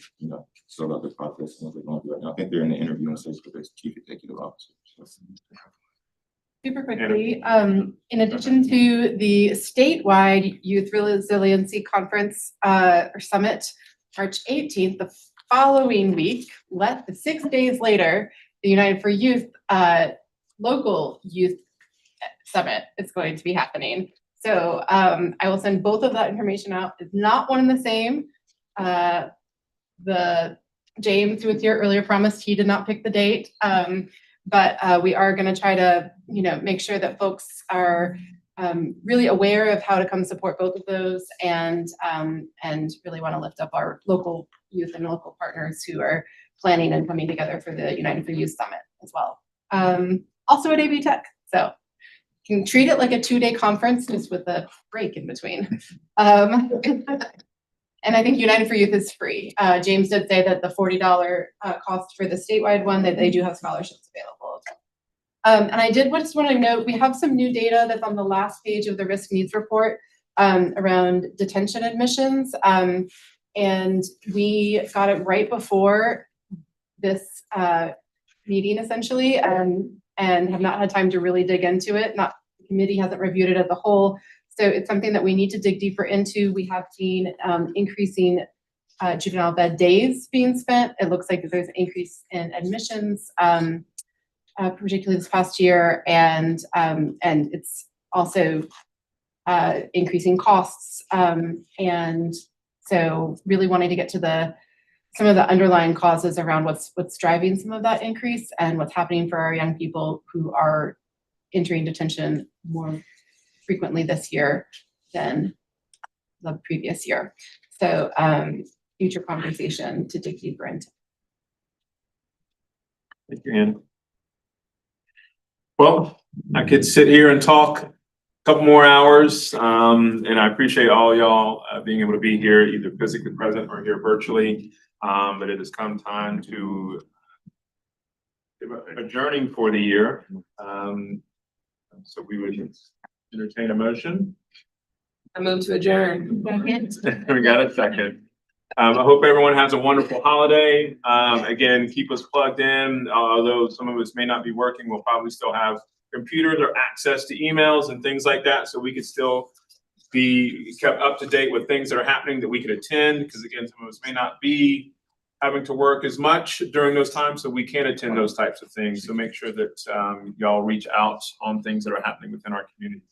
sort out the process and what they're going to do right now. I think they're in the interviewing stage for the chief executive officer. So. Super quickly, in addition to the statewide Youth Resiliency Conference or Summit, March 18th, the following week, 6 days later, the United for Youth local youth summit is going to be happening. So I will send both of that information out. It's not one and the same. The James, with your earlier promise, he did not pick the date. But we are going to try to, make sure that folks are really aware of how to come support both of those and really want to lift up our local youth and local partners who are planning and coming together for the United for Youth Summit as well. Also at AB Tech. So you can treat it like a 2-day conference just with a break in between. And I think United for Youth is free. James did say that the $40 cost for the statewide one, that they do have scholarships available. And I did just want to note, we have some new data that's on the last page of the risk needs report around detention admissions. And we got it right before this meeting essentially, and have not had time to really dig into it. The committee hasn't reviewed it as a whole. So it's something that we need to dig deeper into. We have seen increasing juvenile bed days being spent. It looks like there's an increase in admissions, particularly this past year, and it's also increasing costs. And so really wanting to get to some of the underlying causes around what's driving some of that increase and what's happening for our young people who are entering detention more frequently this year than the previous year. So future conversation to dig deeper into. Thank you, Ann. Well, I could sit here and talk a couple more hours, and I appreciate all y'all being able to be here, either physically present or here virtually. But it has come time to adjourning for the year. So we would entertain a motion. I move to adjourn. We got a second. I hope everyone has a wonderful holiday. Again, keep us plugged in. Although some of us may not be working, we'll probably still have computers or access to emails and things like that, so we could still be kept up to date with things that are happening that we could attend, because again, some of us may not be having to work as much during those times, so we can attend those types of things. So make sure that y'all reach out on things that are happening within our community.